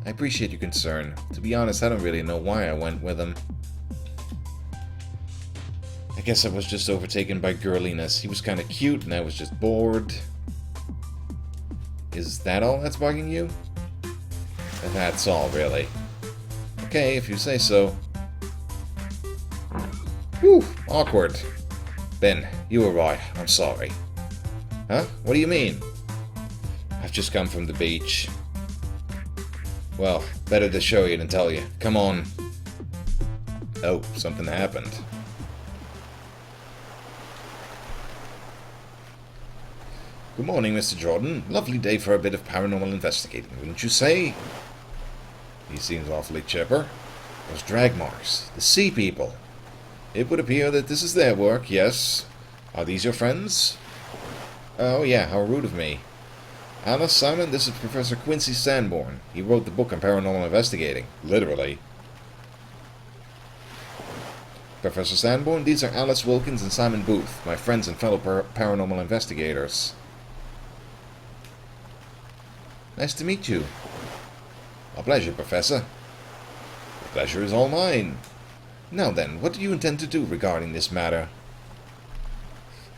Speaker 1: I appreciate your concern. To be honest, I don't really know why I went with him. I guess I was just overtaken by girliness. He was kind of cute, and I was just bored. Is that all that's bugging you? That's all, really. Okay, if you say so. Whew, awkward. Ben, you were right. I'm sorry. Huh? What do you mean? I've just come from the beach. Well, better to show you than tell you. Come on. Oh, something happened. Good morning, Mr. Jordan. Lovely day for a bit of paranormal investigating, wouldn't you say? He seems awfully chipper. Those drag marks. The sea people. It would appear that this is their work, yes. Are these your friends? Oh yeah, how rude of me. Alice, Simon, this is Professor Quincy Sanborn. He wrote the book on paranormal investigating. Literally. Professor Sanborn, these are Alice Wilkins and Simon Booth, my friends and fellow paranormal investigators. Nice to meet you. A pleasure, Professor. The pleasure is all mine. Now then, what do you intend to do regarding this matter?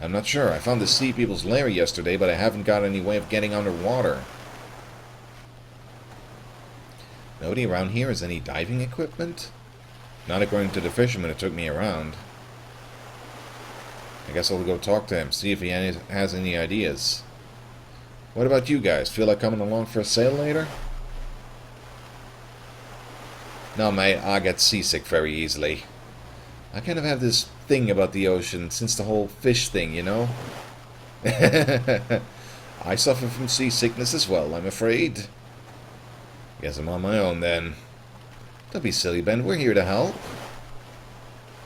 Speaker 1: I'm not sure. I found the sea people's lair yesterday, but I haven't got any way of getting underwater. Nobody around here has any diving equipment? Not according to the fisherman who took me around. I guess I'll go talk to him, see if he has any ideas. What about you guys? Feel like coming along for a sail later? No, mate, I get seasick very easily. I kind of have this thing about the ocean since the whole fish thing, you know? I suffer from seasickness as well, I'm afraid. Guess I'm on my own then. Don't be silly, Ben. We're here to help.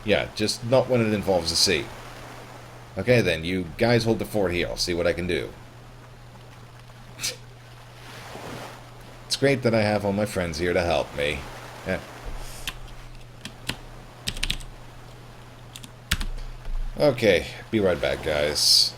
Speaker 1: Yeah, just not when it involves the sea. Okay then, you guys hold the fort here. I'll see what I can do. It's great that I have all my friends here to help me. Yeah. Okay, be right back, guys.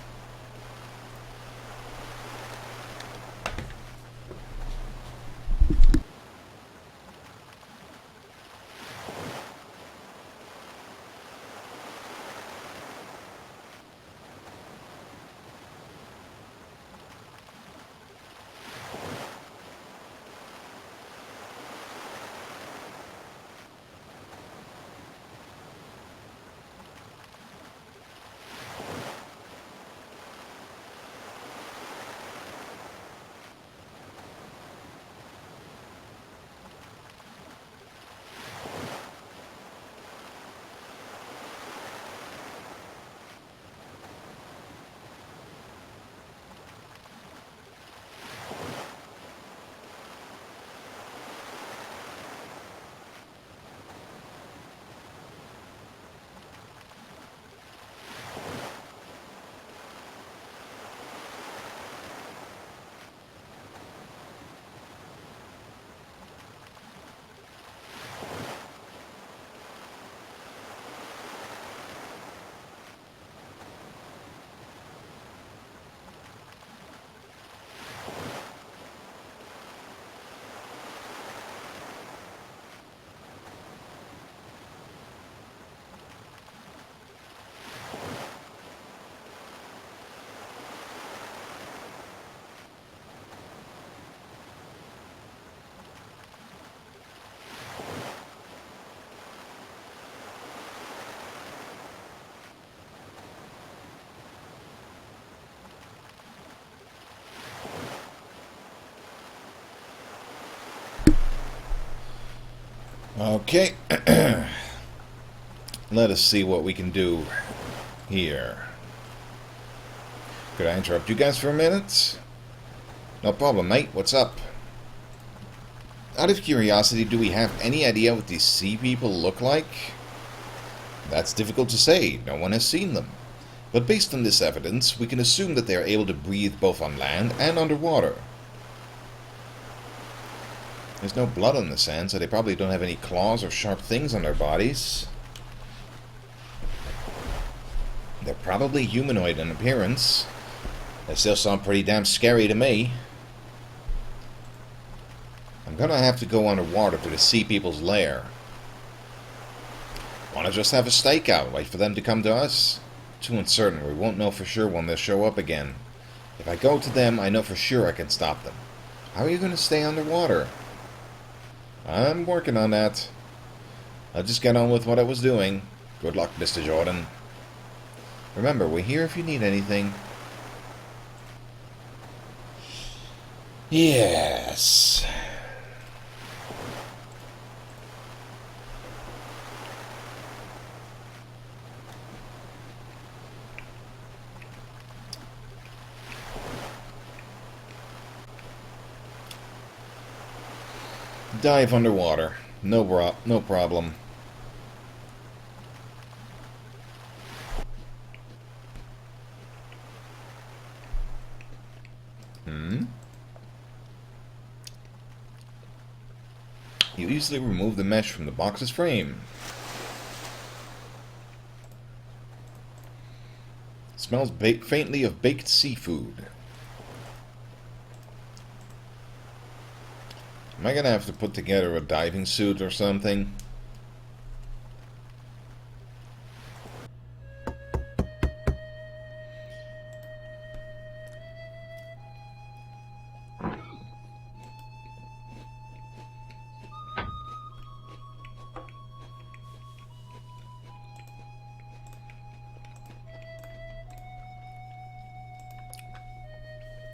Speaker 1: Okay. Let us see what we can do here. Could I interrupt you guys for a minute? No problem, mate. What's up? Out of curiosity, do we have any idea what these sea people look like? That's difficult to say. No one has seen them. But based on this evidence, we can assume that they are able to breathe both on land and underwater. There's no blood on the sand, so they probably don't have any claws or sharp things on their bodies. They're probably humanoid in appearance. They still sound pretty damn scary to me. I'm gonna have to go underwater to the sea people's lair. Wanna just have a stakeout, wait for them to come to us? Too uncertain, we won't know for sure when they'll show up again. If I go to them, I know for sure I can stop them. How are you gonna stay underwater? I'm working on that. I'll just get on with what I was doing. Good luck, Mr. Jordan. Remember, we're here if you need anything. Yes. Dive underwater. No problem. You easily remove the mesh from the box's frame. Smells faintly of baked seafood. Am I gonna have to put together a diving suit or something?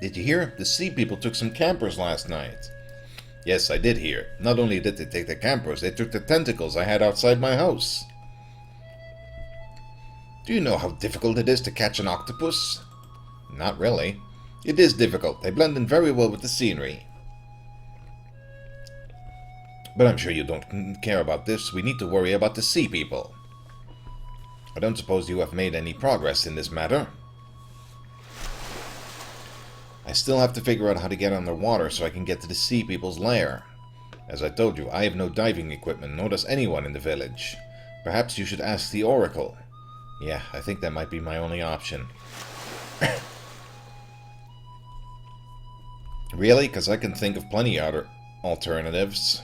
Speaker 1: Did you hear? The sea people took some campers last night. Yes, I did hear. Not only did they take the campers, they took the tentacles I had outside my house. Do you know how difficult it is to catch an octopus? Not really. It is difficult. They blend in very well with the scenery. But I'm sure you don't care about this. We need to worry about the sea people. I don't suppose you have made any progress in this matter. I still have to figure out how to get underwater so I can get to the sea people's lair. As I told you, I have no diving equipment, nor does anyone in the village. Perhaps you should ask the Oracle. Yeah, I think that might be my only option. Really? Because I can think of plenty of other alternatives.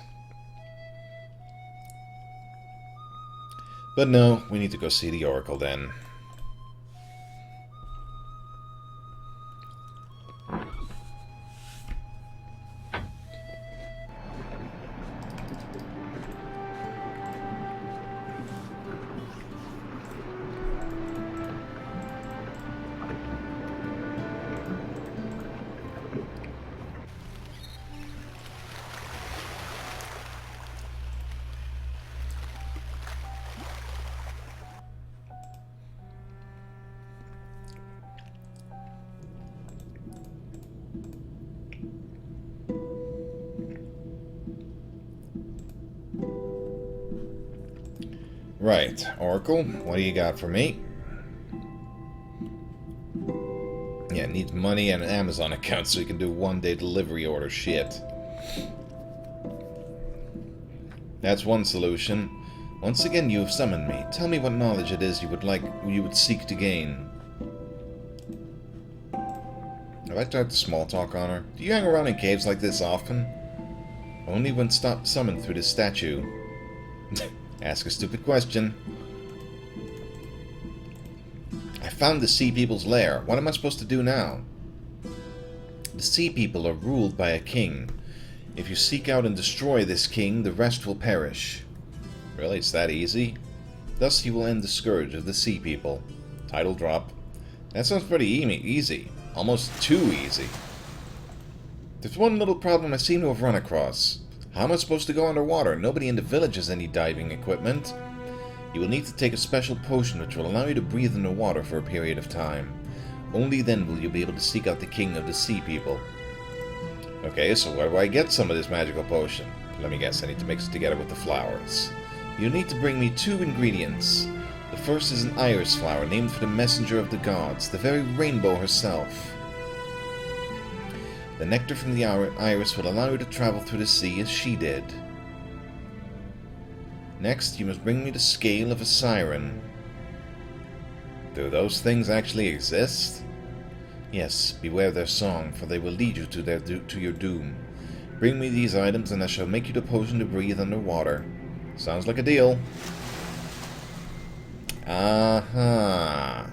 Speaker 1: But no, we need to go see the Oracle then. Right, Oracle, what do you got for me? Yeah, needs money and an Amazon account so you can do one-day delivery order shit. That's one solution. Once again, you have summoned me. Tell me what knowledge it is you would seek to gain. Have I tried to small talk on her? Do you hang around in caves like this often? Only when summoned through this statue. Ask a stupid question. I found the Sea People's lair. What am I supposed to do now? The Sea People are ruled by a king. If you seek out and destroy this king, the rest will perish. Really? It's that easy? Thus you will end the scourge of the Sea People. Title drop. That sounds pretty easy. Almost too easy. There's one little problem I seem to have run across. How am I supposed to go underwater? Nobody in the village has any diving equipment. You will need to take a special potion which will allow you to breathe in the water for a period of time. Only then will you be able to seek out the king of the Sea People. Okay, so where do I get some of this magical potion? Let me guess, I need to mix it together with the flowers. You need to bring me 2 ingredients. The first is an iris flower named for the messenger of the gods, the very rainbow herself. The nectar from the iris will allow you to travel through the sea as she did. Next, you must bring me the scale of a siren. Do those things actually exist? Yes, beware their song, for they will lead you to your doom. Bring me these items and I shall make you the potion to breathe underwater. Sounds like a deal. Uh-huh.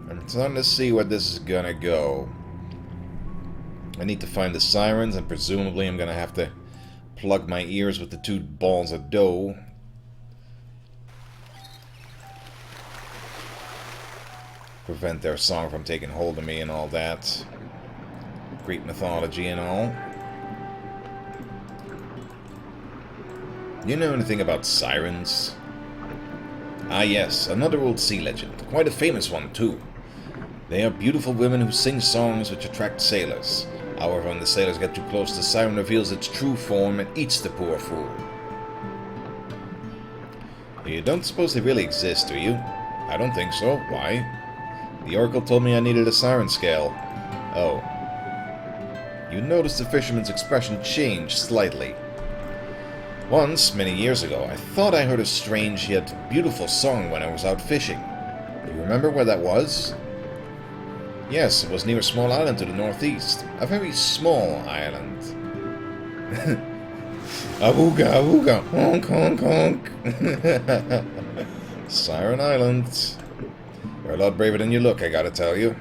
Speaker 1: I'm starting to see where this is gonna go. I need to find the sirens, and presumably I'm gonna have to plug my ears with the 2 balls of dough. Prevent their song from taking hold of me and all that. Greek mythology and all. You know anything about sirens? Ah yes, another old sea legend. Quite a famous one too. They are beautiful women who sing songs which attract sailors. However, when the sailors get too close, the siren reveals its true form and eats the poor fool. You don't suppose they really exist, do you? I don't think so. Why? The oracle told me I needed a siren scale. Oh. You noticed the fisherman's expression change slightly. Once, many years ago, I thought I heard a strange yet beautiful song when I was out fishing. Do you remember where that was? Yes, it was near a small island to the northeast. A very small island. Awooga, awooga, honk, honk, honk. Siren Island. You're a lot braver than you look, I gotta tell you.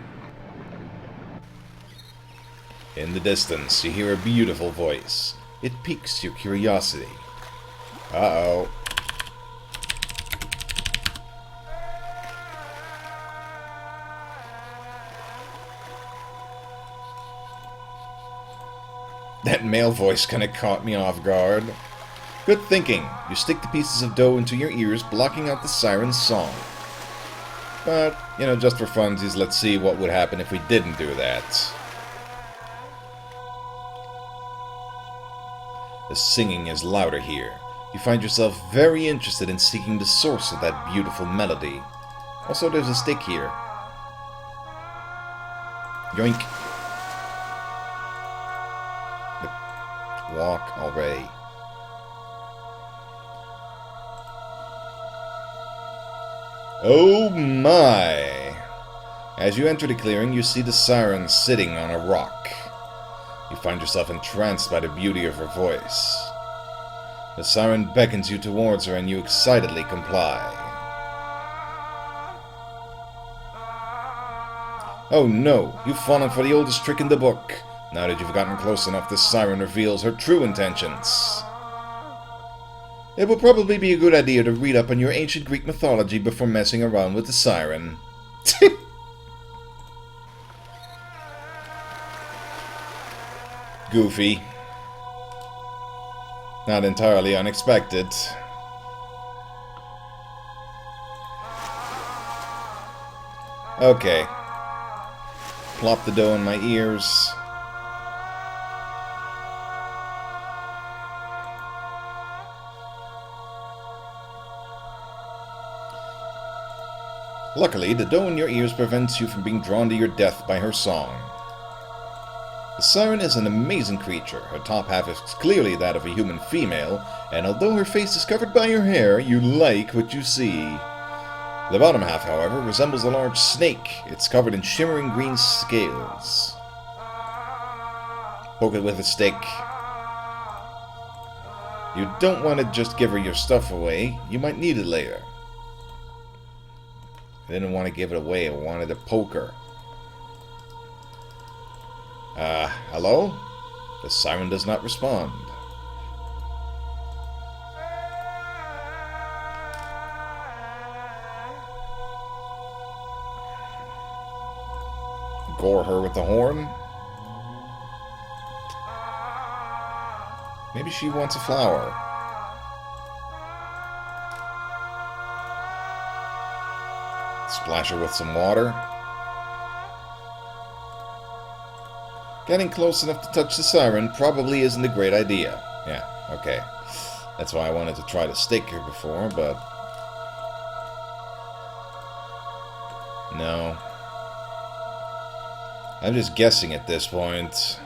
Speaker 1: In the distance, you hear a beautiful voice. It piques your curiosity. Uh-oh. That male voice kinda caught me off guard. Good thinking. You stick the pieces of dough into your ears, blocking out the siren's song. But, you know, just for funsies, let's see what would happen if we didn't do that. The singing is louder here. You find yourself very interested in seeking the source of that beautiful melody. Also, there's a stick here. Yoink. Walk already. Oh my! As you enter the clearing, you see the siren sitting on a rock. You find yourself entranced by the beauty of her voice. The siren beckons you towards her and you excitedly comply. Oh no, you've fallen for the oldest trick in the book. Now that you've gotten close enough, the siren reveals her true intentions. It would probably be a good idea to read up on your ancient Greek mythology before messing around with the siren. Goofy. Not entirely unexpected. Okay. Plop the dough in my ears. Luckily, the dough in your ears prevents you from being drawn to your death by her song. The siren is an amazing creature. Her top half is clearly that of a human female, and although her face is covered by her hair, you like what you see. The bottom half, however, resembles a large snake. It's covered in shimmering green scales. Poke it with a stick. You don't want to just give her your stuff away. You might need it later. I didn't want to give it away. I wanted to poke her. Hello? The siren does not respond. Gore her with the horn? Maybe she wants a flower. Splash her with some water. Getting close enough to touch the siren probably isn't a great idea. Yeah, okay. That's why I wanted to try to stick her before, but... no. I'm just guessing at this point.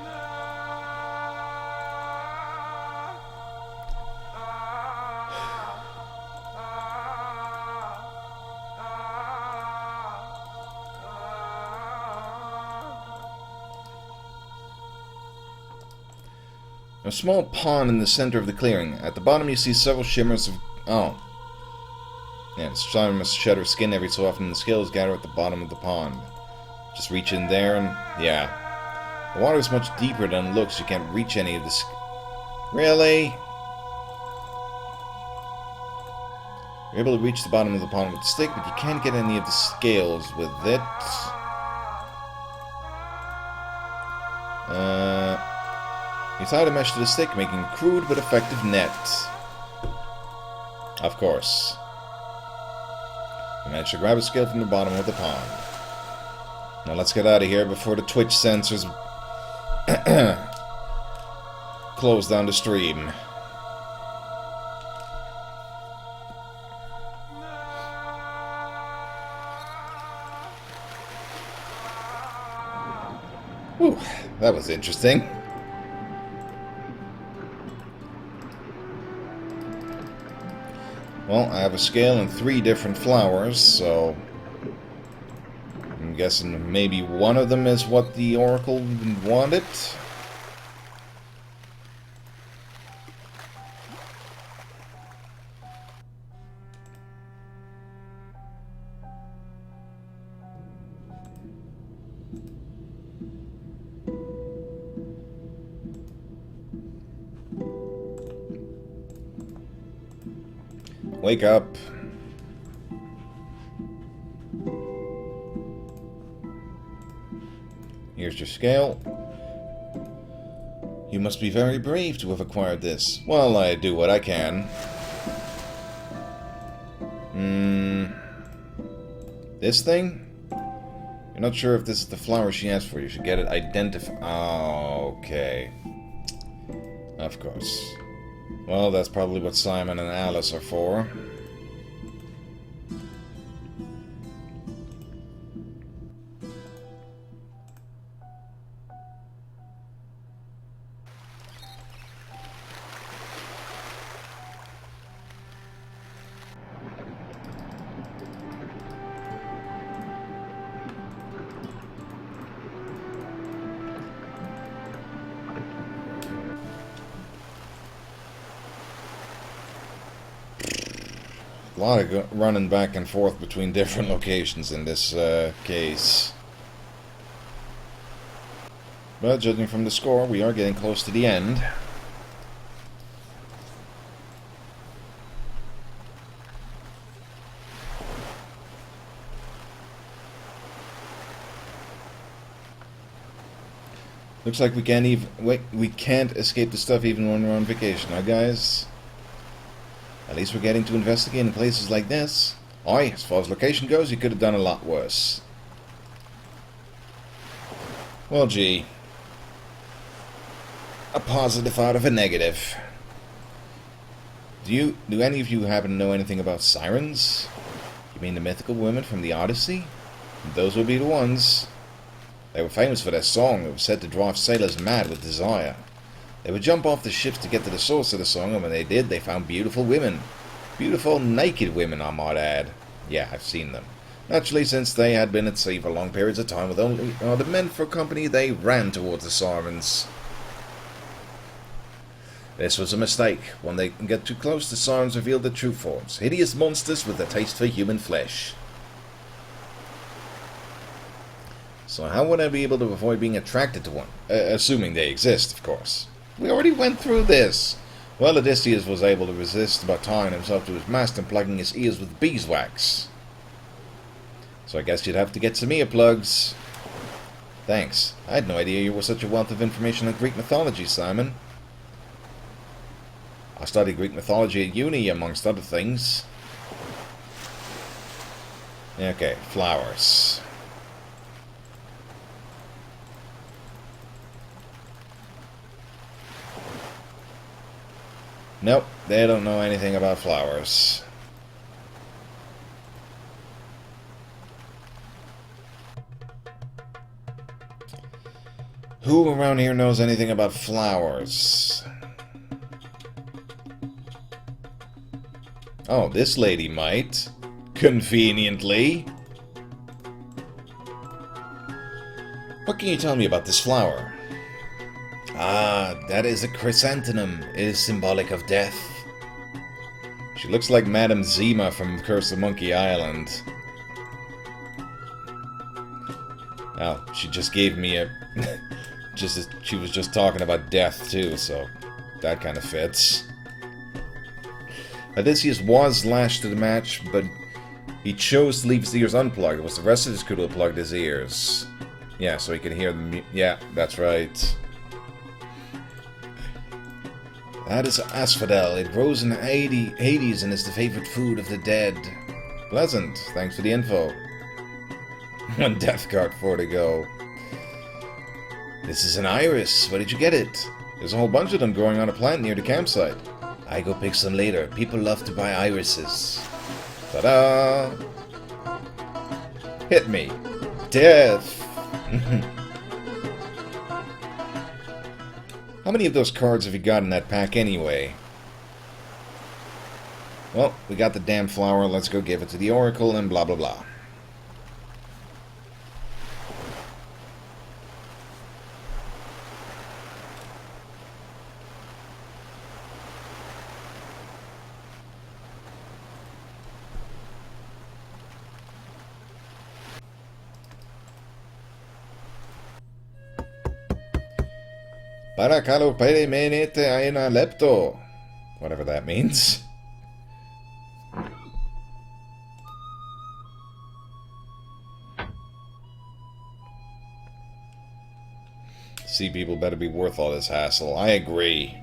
Speaker 1: A small pond in the center of the clearing. At the bottom you see several shimmers of... oh. Yeah, the siren must shed her skin every so often and the scales gather at the bottom of the pond. Just reach in there and... yeah. The water is much deeper than it looks. You can't reach any of the... Really? You're able to reach the bottom of the pond with the stick, but you can't get any of the scales with it. You tie the mesh to the stick, making a crude but effective net. Of course. You managed to grab a scale from the bottom of the pond. Now let's get out of here before the Twitch sensors close down the stream. Whew, that was interesting. Well, I have a scale and 3 different flowers, so I'm guessing maybe one of them is what the Oracle wanted. Wake up. Here's your scale. You must be very brave to have acquired this. Well, I do what I can. This thing? You're not sure if this is the flower she asked for. You should get it identified. Oh, okay. Of course. Well, that's probably what Simon and Alice are for. A lot of running back and forth between different locations in this case. But judging from the score, we are getting close to the end. Looks like we can't escape the stuff even when we're on vacation, huh, guys? At least we're getting to investigate in places like this. Aye, as far as location goes, you could have done a lot worse. Well, gee. A positive out of a negative. Do any of you happen to know anything about sirens? You mean the mythical women from the Odyssey? Those would be the ones. They were famous for their song that was said to drive sailors mad with desire. They would jump off the ships to get to the source of the song, and when they did, they found beautiful women. Beautiful, naked women, I might add. Yeah, I've seen them. Naturally, since they had been at sea for long periods of time with only the men for company, they ran towards the sirens. This was a mistake. When they get too close, the sirens revealed their true forms. Hideous monsters with a taste for human flesh. So how would I be able to avoid being attracted to one? Assuming they exist, of course. We already went through this. Well, Odysseus was able to resist by tying himself to his mast and plugging his ears with beeswax. So I guess you'd have to get some earplugs. Thanks. I had no idea you were such a wealth of information on Greek mythology, Simon. I studied Greek mythology at uni, amongst other things. Okay, flowers. Nope, they don't know anything about flowers. Who around here knows anything about flowers? Oh, this lady might. Conveniently. What can you tell me about this flower? Ah, that is a chrysanthemum. It is symbolic of death. She looks like Madame Zima from Curse of Monkey Island. Oh, she just gave me a... she was just talking about death, too, so... that kind of fits. Odysseus was lashed to the match, but he chose to leave his ears unplugged. It was the rest of his crew who plugged his ears. Yeah, so he could hear the yeah, that's right. That is asphodel. It grows in the Hades and is the favorite food of the dead. Pleasant. Thanks for the info. One death card, 4 to go. This is an iris. Where did you get it? There's a whole bunch of them growing on a plant near the campsite. I go pick some later. People love to buy irises. Ta-da! Hit me. Death! How many of those cards have you got in that pack anyway? Well, we got the damn flower. Let's go give it to the Oracle and blah blah blah. Parakalo pere menete aena lepto. Whatever that means. Sea people better be worth all this hassle. I agree.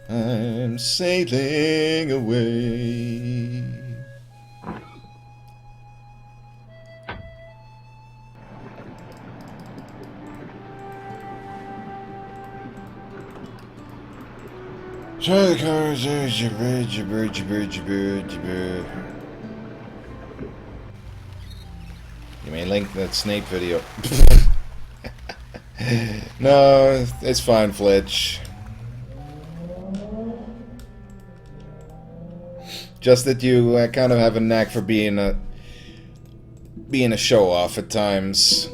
Speaker 1: I'm sailing away. Try the cars, You may link that snake video. No, it's fine, Flitch. Just that you kind of have a knack for being a show-off at times.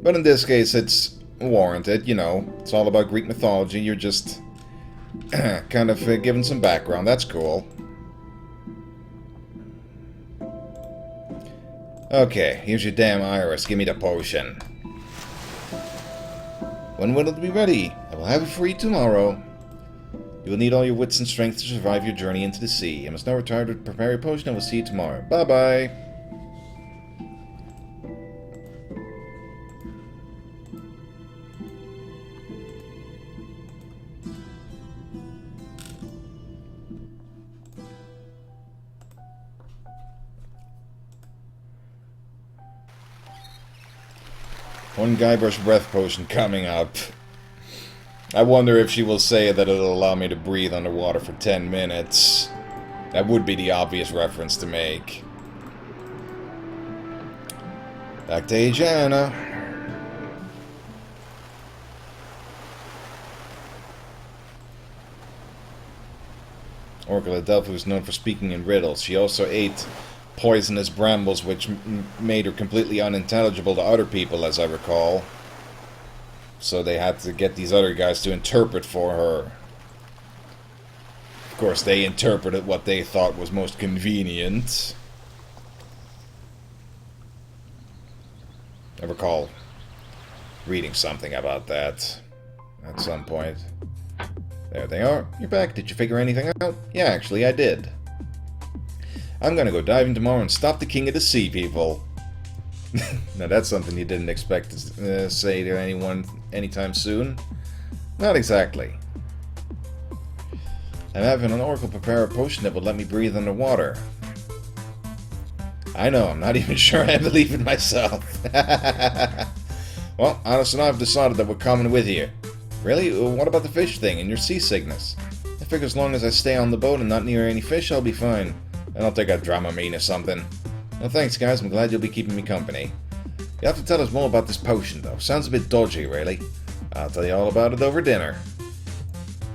Speaker 1: But in this case, it's warranted, you know. It's all about Greek mythology. You're just kind of giving some background. That's cool. Okay, here's your damn iris. Give me the potion. When will it be ready? I will have it for you tomorrow. You will need all your wits and strength to survive your journey into the sea. I must now retire to prepare your potion and will see you tomorrow. Bye-bye. One Guybrush breath potion coming up. I wonder if she will say that it'll allow me to breathe underwater for 10 minutes. That would be the obvious reference to make. Back to Ajana. Oracle of Delphi was known for speaking in riddles. She also ate poisonous brambles, which made her completely unintelligible to other people, as I recall. So they had to get these other guys to interpret for her. Of course, they interpreted what they thought was most convenient. I recall reading something about that at some point. There they are. You're back. Did you figure anything out? Yeah, actually, I did. I'm gonna go diving tomorrow and stop the King of the Sea people. Now that's something you didn't expect to say to anyone anytime soon. Not exactly. I'm having an oracle prepare a potion that will let me breathe underwater. I know, I'm not even sure I believe in myself. Well, Honest and I have decided that we're coming with you. Really? What about the fish thing and your seasickness? I figure as long as I stay on the boat and not near any fish, I'll be fine. I don't think I'd Dramamine or something. Well, thanks, guys. I'm glad you'll be keeping me company. You have to tell us more about this potion, though. Sounds a bit dodgy, really. I'll tell you all about it over dinner.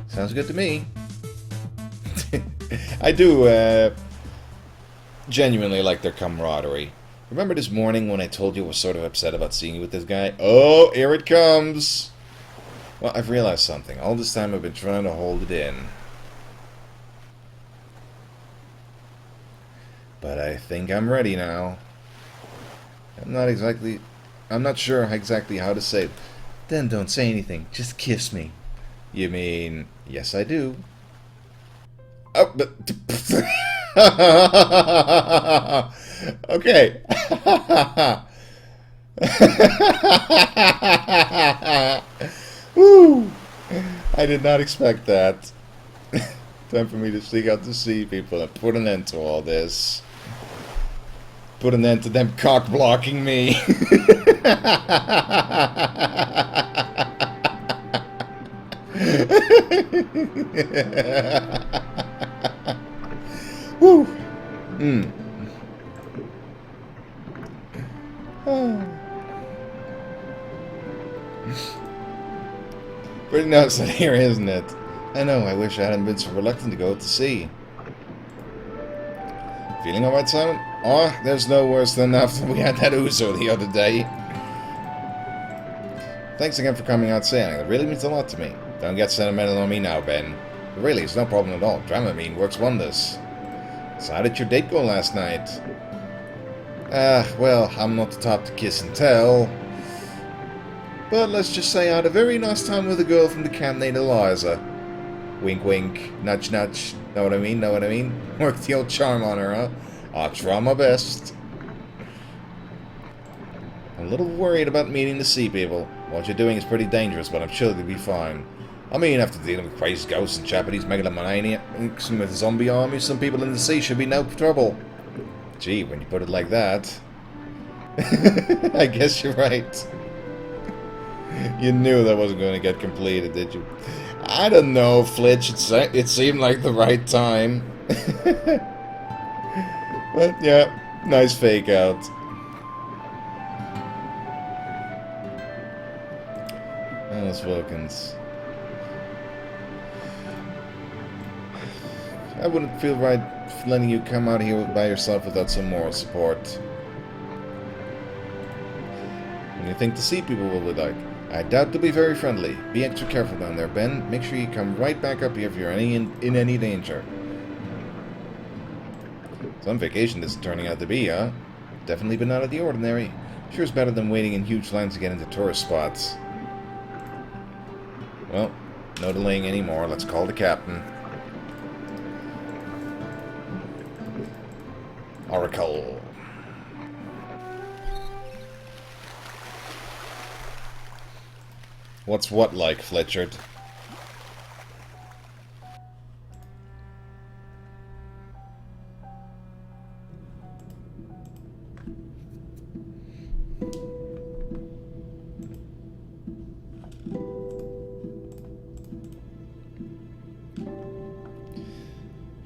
Speaker 1: Sounds good to me. I do, genuinely like their camaraderie. Remember this morning when I told you I was sort of upset about seeing you with this guy? Oh, here it comes! Well, I've realized something. All this time I've been trying to hold it in. But I think I'm ready now. I'm not exactly I'm not sure exactly how to say it. Then don't say anything. Just kiss me. You mean, yes, I do. Oh, but... okay. Woo! I did not expect that. Time for me to sneak out to see people and put an end to all this. Put an end to them cock blocking me. Woo! Mm. Pretty nice in here, isn't it? I know, I wish I hadn't been so reluctant to go out to sea. Feeling alright, Simon? Oh, there's no worse than after we had that ouzo the other day. Thanks again for coming out sailing. It really means a lot to me. Don't get sentimental on me now, Ben. Really, it's no problem at all. Dramamine works wonders. So how did your date go last night? Well, I'm not the type to kiss and tell. But let's just say I had a very nice time with a girl from the camp named Eliza. Wink wink, nudge nudge. Know what I mean? Know what I mean? Work the old charm on her, huh? I'll try my best. I'm a little worried about meeting the sea people. What you're doing is pretty dangerous, but I'm sure you'll be fine. I mean, after dealing with crazy ghosts and Japanese megalomaniacs with zombie armies, some people in the sea should be no trouble. Gee, when you put it like that... I guess you're right. You knew that wasn't going to get completed, did you? I don't know, Flitch. It seemed like the right time. But, yeah, nice fake out. Those Vulcans. I wouldn't feel right letting you come out here by yourself without some moral support. What do you think the sea people will be like? I doubt they'll be very friendly. Be extra careful down there, Ben. Make sure you come right back up here if you're in any danger. Some vacation this is turning out to be, huh? Definitely been out of the ordinary. Sure is better than waiting in huge lines to get into tourist spots. Well, no delaying anymore. Let's call the captain. Oracle. What's what like, Fletchard?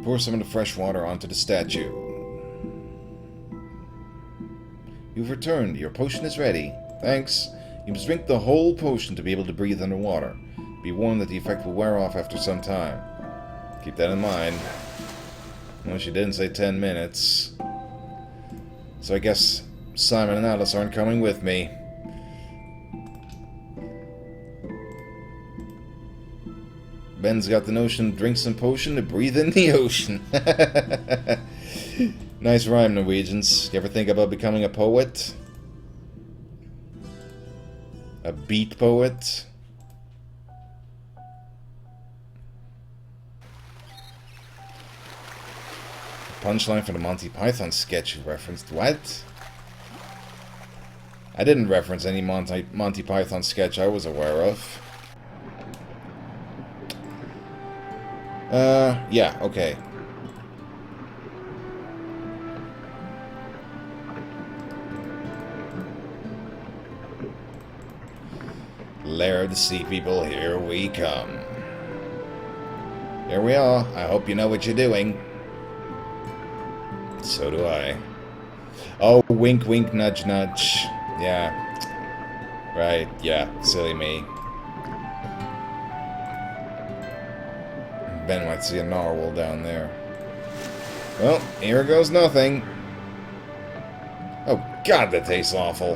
Speaker 1: Pour some of the fresh water onto the statue. You've returned. Your potion is ready. Thanks. You must drink the whole potion to be able to breathe underwater. Be warned that the effect will wear off after some time. Keep that in mind. Well, she didn't say 10 minutes. So I guess Simon and Alice aren't coming with me. Ben's got the notion, drink some potion to breathe in the ocean. Nice rhyme, Norwegians. You ever think about becoming a poet? A beat poet? Punchline for the Monty Python sketch you referenced. What? I didn't reference any Monty Python sketch I was aware of. Yeah, okay. Lair of the Sea People, here we come. Here we are. I hope you know what you're doing. So do I. Oh, wink, wink, nudge, nudge. Yeah. Right, yeah. Silly me. Ben might see a narwhal down there. Well, here goes nothing. Oh, God, that tastes awful.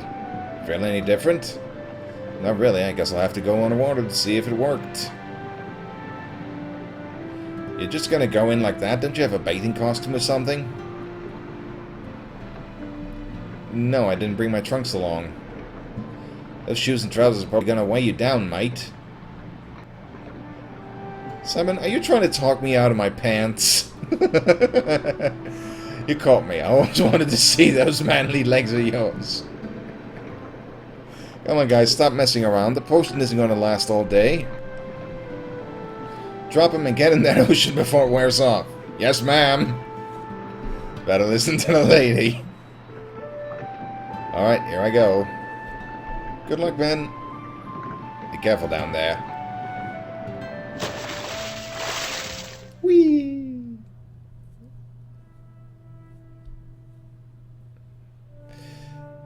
Speaker 1: Feel any different? Not really. I guess I'll have to go underwater to see if it worked. You're just gonna go in like that? Don't you have a bathing costume or something? No, I didn't bring my trunks along. Those shoes and trousers are probably gonna weigh you down, mate. Simon, are you trying to talk me out of my pants? You caught me. I always wanted to see those manly legs of yours. Come on, guys, stop messing around. The potion isn't going to last all day. Drop him and get in that ocean before it wears off. Yes, ma'am. Better listen to the lady. Alright, here I go. Good luck, Ben. Be careful down there. Whee!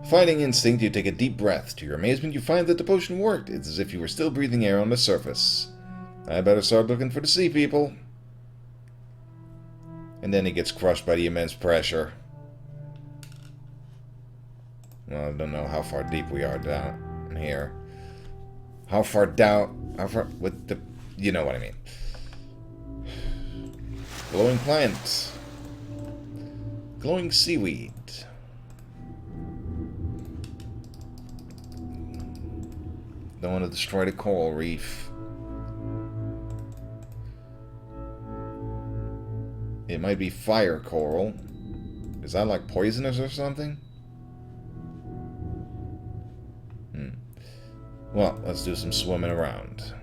Speaker 1: Fighting instinct, you take a deep breath. To your amazement, you find that the potion worked. It's as if you were still breathing air on the surface. I better start looking for the sea people. And then he gets crushed by the immense pressure. Well, I don't know how far deep we are down here. How far down... How far... What the... You know what I mean. Glowing plant. Glowing seaweed. Don't want to destroy the coral reef. It might be fire coral. Is that like poisonous or something? Well, let's do some swimming around.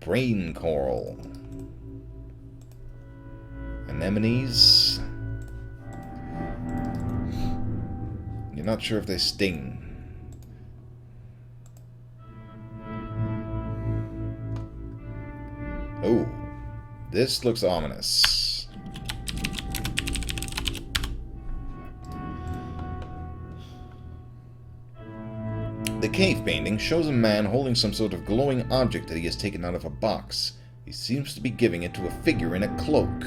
Speaker 1: Brain coral. Anemones. You're not sure if they sting. Oh, this looks ominous. The cave painting shows a man holding some sort of glowing object that he has taken out of a box. He seems to be giving it to a figure in a cloak.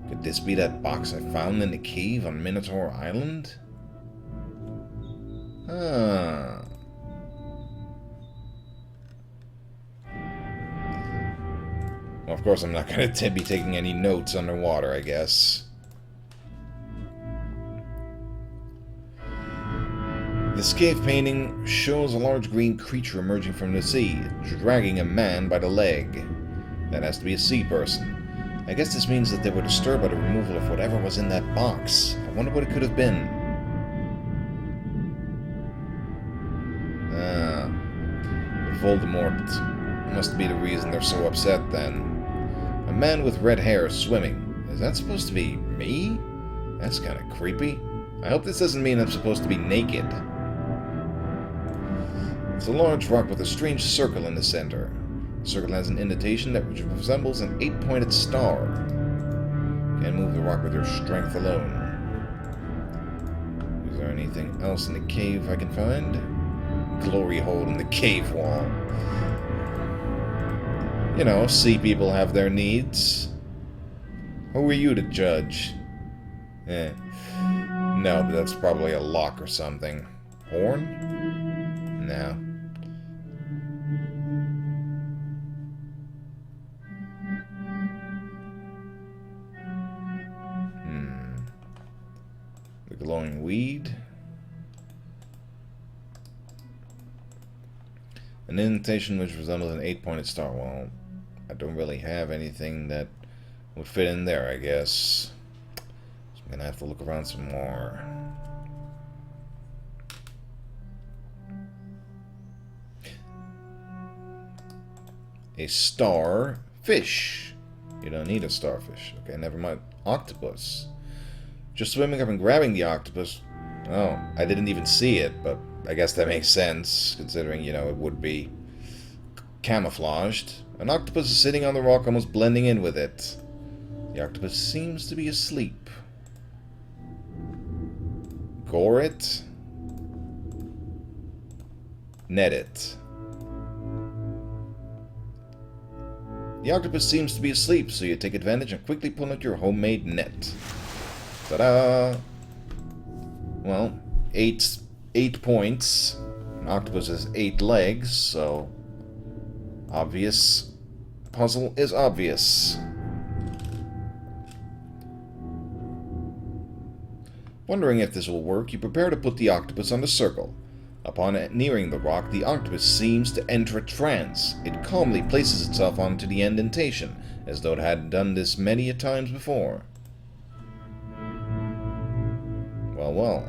Speaker 1: Could this be that box I found in the cave on Minotaur Island? Ah. Well, of course I'm not going to be taking any notes underwater, I guess. This cave painting shows a large green creature emerging from the sea, dragging a man by the leg. That has to be a sea person. I guess this means that they were disturbed by the removal of whatever was in that box. I wonder what it could have been. Ah. Voldemort must be the reason they're so upset then. A man with red hair swimming. Is that supposed to be me? That's kind of creepy. I hope this doesn't mean I'm supposed to be naked. It's a large rock with a strange circle in the center. The circle has an indentation that resembles an 8-pointed star. Can't move the rock with your strength alone. Is there anything else in the cave I can find? Glory hole in the cave wall. You know, sea people have their needs. Who are you to judge? No, but that's probably a lock or something. Horn? No. The glowing weed. An indentation which resembles an 8-pointed star. Well, I don't really have anything that would fit in there, I guess. So I'm gonna have to look around some more. A starfish. You don't need a starfish. Okay, never mind. Octopus. Just swimming up and grabbing the octopus. Oh, I didn't even see it, but I guess that makes sense, considering, you know, it would be camouflaged. An octopus is sitting on the rock, almost blending in with it. The octopus seems to be asleep. Gore it. Net it. The octopus seems to be asleep, so you take advantage and quickly pull out your homemade net. Ta-da! Well, 8 points. An octopus has 8 legs, so obvious. puzzle is obvious. Wondering if this will work, you prepare to put the octopus on the circle. Upon nearing the rock, the octopus seems to enter a trance. It calmly places itself onto the indentation, as though it had done this many a times before. Well, well.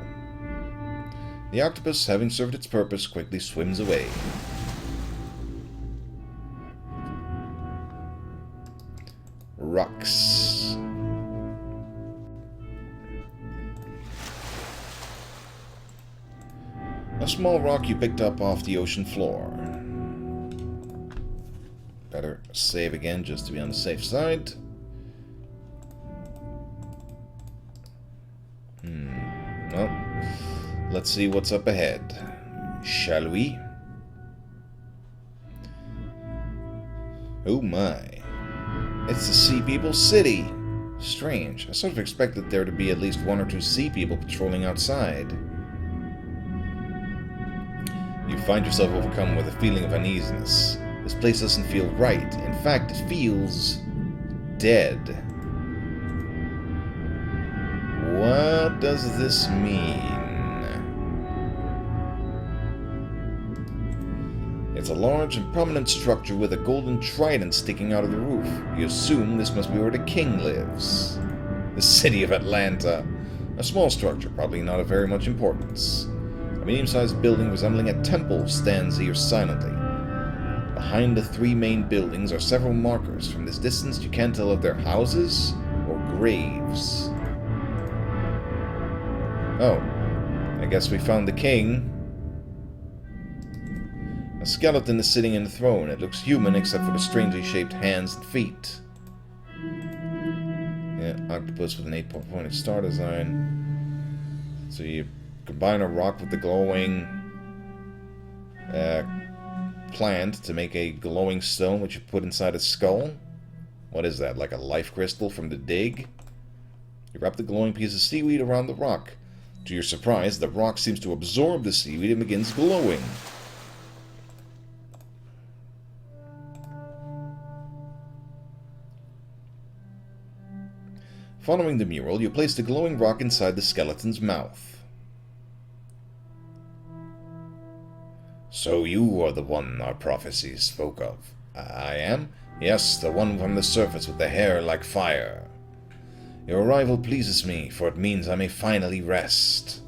Speaker 1: The octopus, having served its purpose, quickly swims away. Rocks. A small rock you picked up off the ocean floor. Better save again just to be on the safe side. Well, let's see what's up ahead, shall we? Oh my. It's the Sea People's City. Strange. I sort of expected there to be at least one or two sea people patrolling outside. You find yourself overcome with a feeling of uneasiness. This place doesn't feel right. In fact, it feels dead. What does this mean? It's a large and prominent structure with a golden trident sticking out of the roof. You assume this must be where the king lives. The city of Atlanta. A small structure, probably not of very much importance. A medium-sized building resembling a temple stands here silently. Behind the three main buildings are several markers. From this distance, you can't tell if they're houses or graves. Oh, I guess we found the king. A skeleton is sitting in the throne. It looks human except for the strangely shaped hands and feet. Yeah, octopus with an 8-pointed star design. So you combine a rock with the glowing plant to make a glowing stone which you put inside a skull. What is that, like a life crystal from the dig? You wrap the glowing piece of seaweed around the rock. To your surprise, the rock seems to absorb the seaweed and begins glowing. Following the mural, you place the glowing rock inside the skeleton's mouth. So you are the one our prophecies spoke of. I am? Yes, the one from the surface with the hair like fire. Your arrival pleases me, for it means I may finally rest.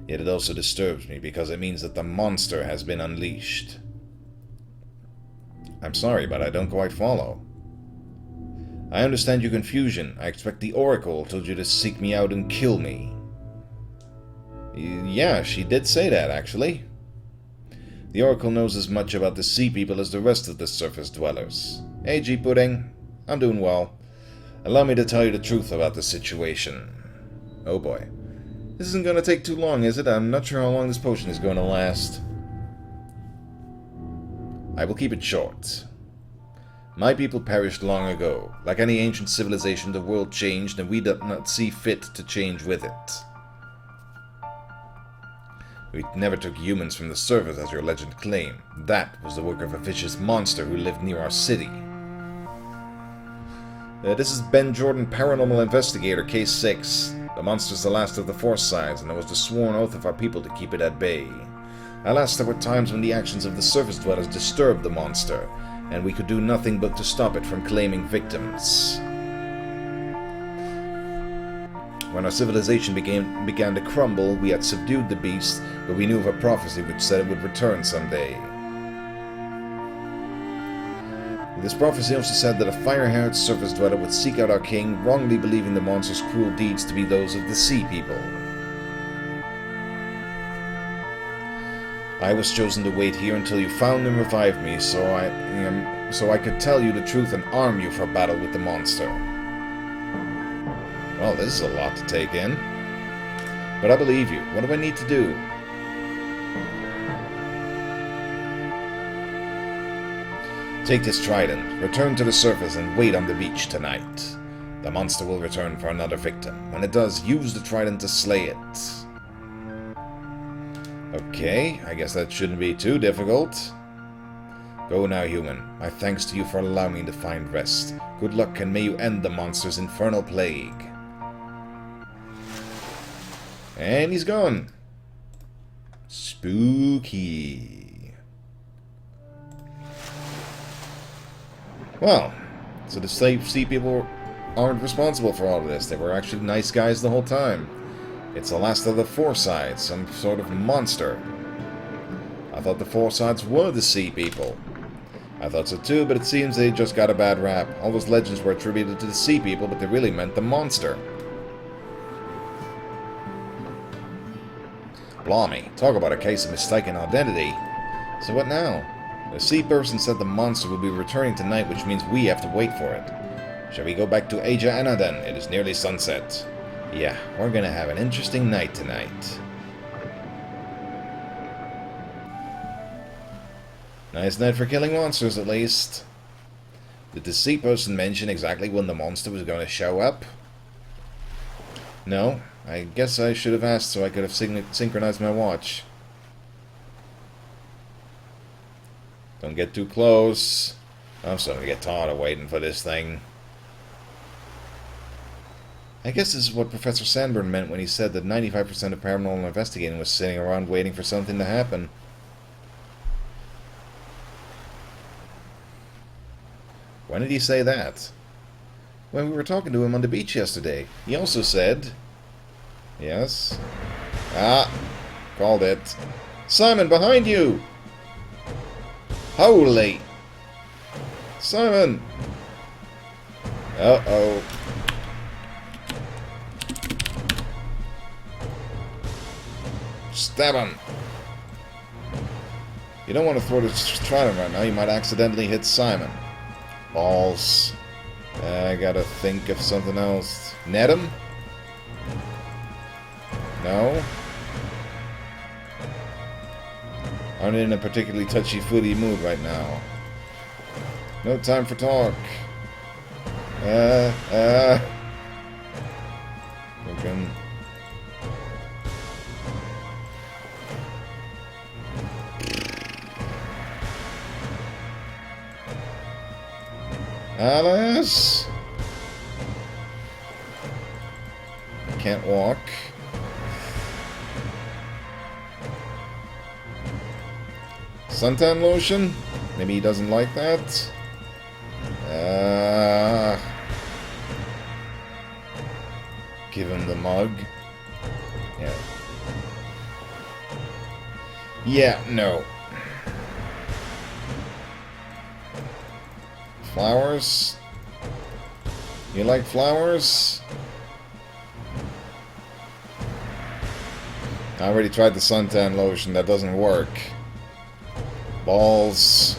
Speaker 1: Yet it also disturbs me, because it means that the monster has been unleashed. I'm sorry, but I don't quite follow. I understand your confusion. I expect the Oracle told you to seek me out and kill me. Yeah, she did say that, actually. The Oracle knows as much about the sea people as the rest of the surface dwellers. Hey, G-Pudding. I'm doing well. Allow me to tell you the truth about the situation. Oh boy. This isn't going to take too long, is it? I'm not sure how long this potion is going to last. I will keep it short. My people perished long ago. Like any ancient civilization, the world changed, and we did not see fit to change with it. We never took humans from the surface, as your legend claimed. That was the work of a vicious monster who lived near our city. This is Ben Jordan, Paranormal Investigator, Case 6. The monster is the last of the Forsyths, and it was the sworn oath of our people to keep it at bay. Alas, there were times when the actions of the surface dwellers disturbed the monster, and we could do nothing but to stop it from claiming victims. When our civilization began to crumble, we had subdued the beast, but we knew of a prophecy which said it would return someday. This prophecy also said that a fire-haired surface dweller would seek out our king, wrongly believing the monster's cruel deeds to be those of the sea people. I was chosen to wait here until you found and revived me, so I could tell you the truth and arm you for battle with the monster. Well, this is a lot to take in. But I believe you. What do I need to do? Take this trident, return to the surface, and wait on the beach tonight. The monster will return for another victim. When it does, use the trident to slay it. Okay, I guess that shouldn't be too difficult. Go now, human. My thanks to you for allowing me to find rest. Good luck, and may you end the monster's infernal plague. And he's gone. Spooky. Well, so the sea people aren't responsible for all of this. They were actually nice guys the whole time. It's the last of the Forsyths, some sort of monster. I thought the Forsyths were the sea people. I thought so too, but it seems they just got a bad rap. All those legends were attributed to the sea people, but they really meant the monster. Blimey, talk about a case of mistaken identity. So what now? The sea person said the monster will be returning tonight, which means we have to wait for it. Shall we go back to Asia Anna then? It is nearly sunset. Yeah, we're gonna have an interesting night tonight. Nice night for killing monsters, at least. Did the sea person mention exactly when the monster was going to show up? No. I guess I should have asked so I could have synchronized my watch. Don't get too close. I'm starting to get tired of waiting for this thing. I guess this is what Professor Sandburn meant when he said that 95% of paranormal investigating was sitting around waiting for something to happen. When did he say that? When we were talking to him on the beach yesterday. He also said... Yes? Ah! Called it. Simon, behind you! Holy! Simon! Uh-oh. Stab him! You don't want to throw the trident right now. You might accidentally hit Simon. Balls. I gotta think of something else. Net him? No? I'm in a particularly touchy-feely mood right now. No time for talk. Broken. Alice! Can't walk. Suntan lotion? Maybe he doesn't like that? Give him the mug. Yeah. Yeah, no. Flowers? You like flowers? I already tried the suntan lotion. That doesn't work. Balls.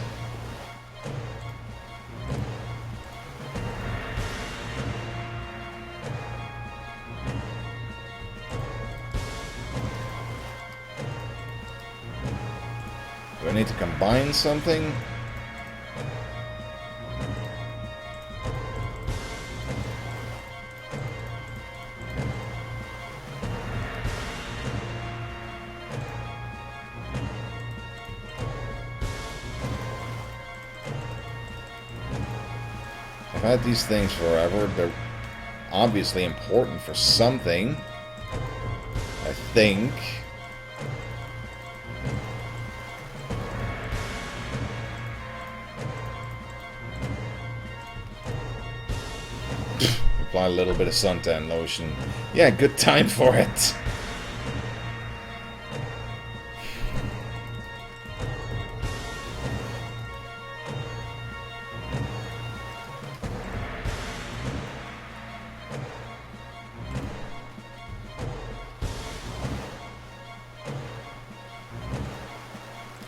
Speaker 1: Do I need to combine something? I've had these things forever. They're obviously important for something. I think. Apply a little bit of suntan lotion. Yeah, good time for it.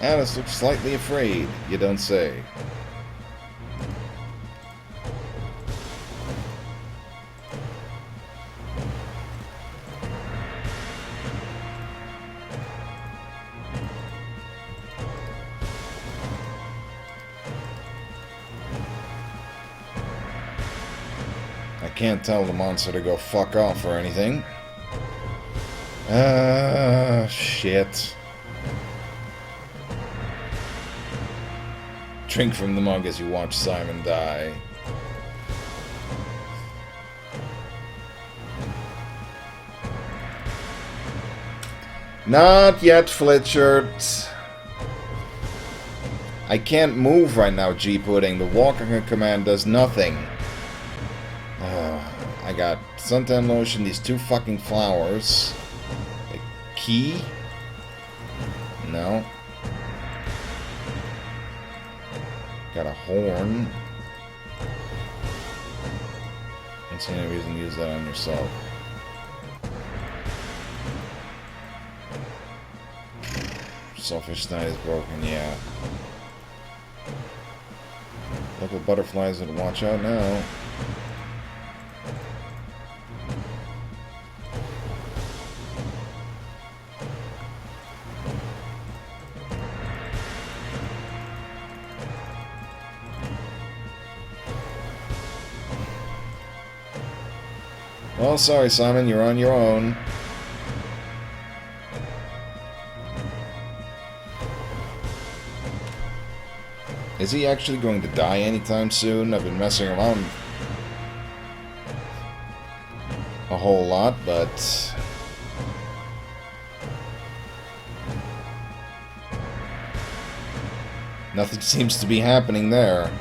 Speaker 1: Alice looks slightly afraid, you don't say. I can't tell the monster to go fuck off or anything. Shit. Drink from the mug as you watch Simon die. Not yet, Flitchert. I can't move right now, G-Pudding. The walking command does nothing. I got suntan lotion, these 2 fucking flowers. A key? No. Got a horn. Don't see any reason to use that on yourself. Selfish night is broken, yeah. Local butterflies would watch out now. Well, sorry, Simon, you're on your own. Is he actually going to die anytime soon? I've been messing around a whole lot, but nothing seems to be happening there.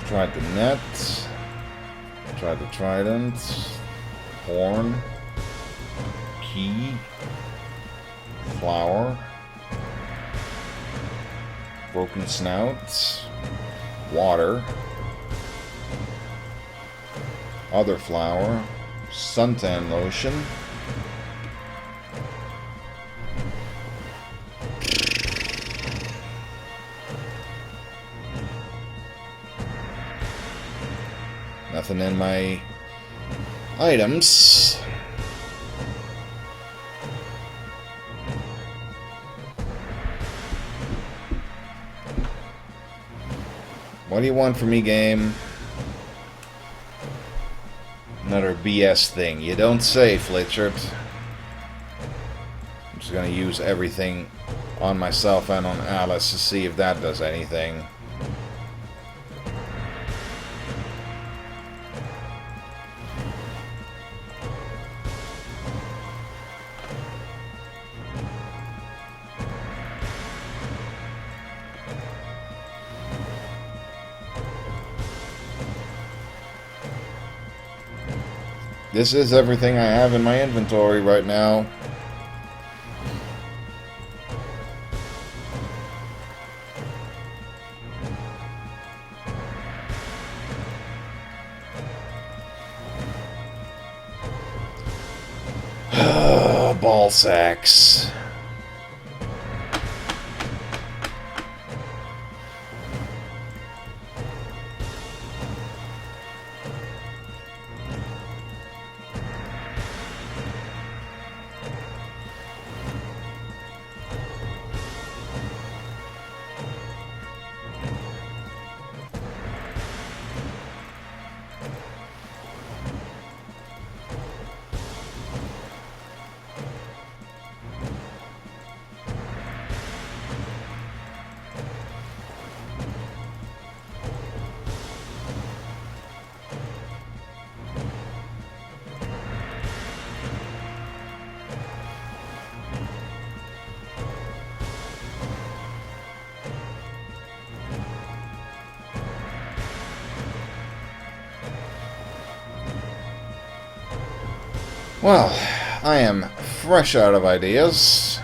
Speaker 1: Tried the net, tried the trident, horn, key, flower, broken snout, water, other flower, suntan lotion, nothing in my items. What do you want from me, game? Another BS thing. You don't say, Flitchert. I'm just gonna use everything on myself and on Alice to see if that does anything. This is everything I have in my inventory right now. Ball sacks. Well, I am fresh out of ideas.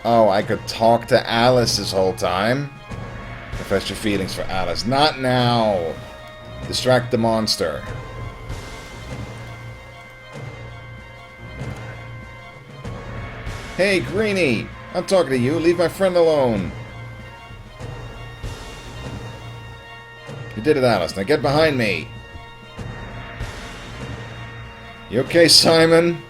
Speaker 1: Oh, I could talk to Alice this whole time. Profess your feelings for Alice. Not now. Distract the monster. Hey, Greenie! I'm talking to you. Leave my friend alone. You did it, Alice. Now get behind me. You okay, Simon?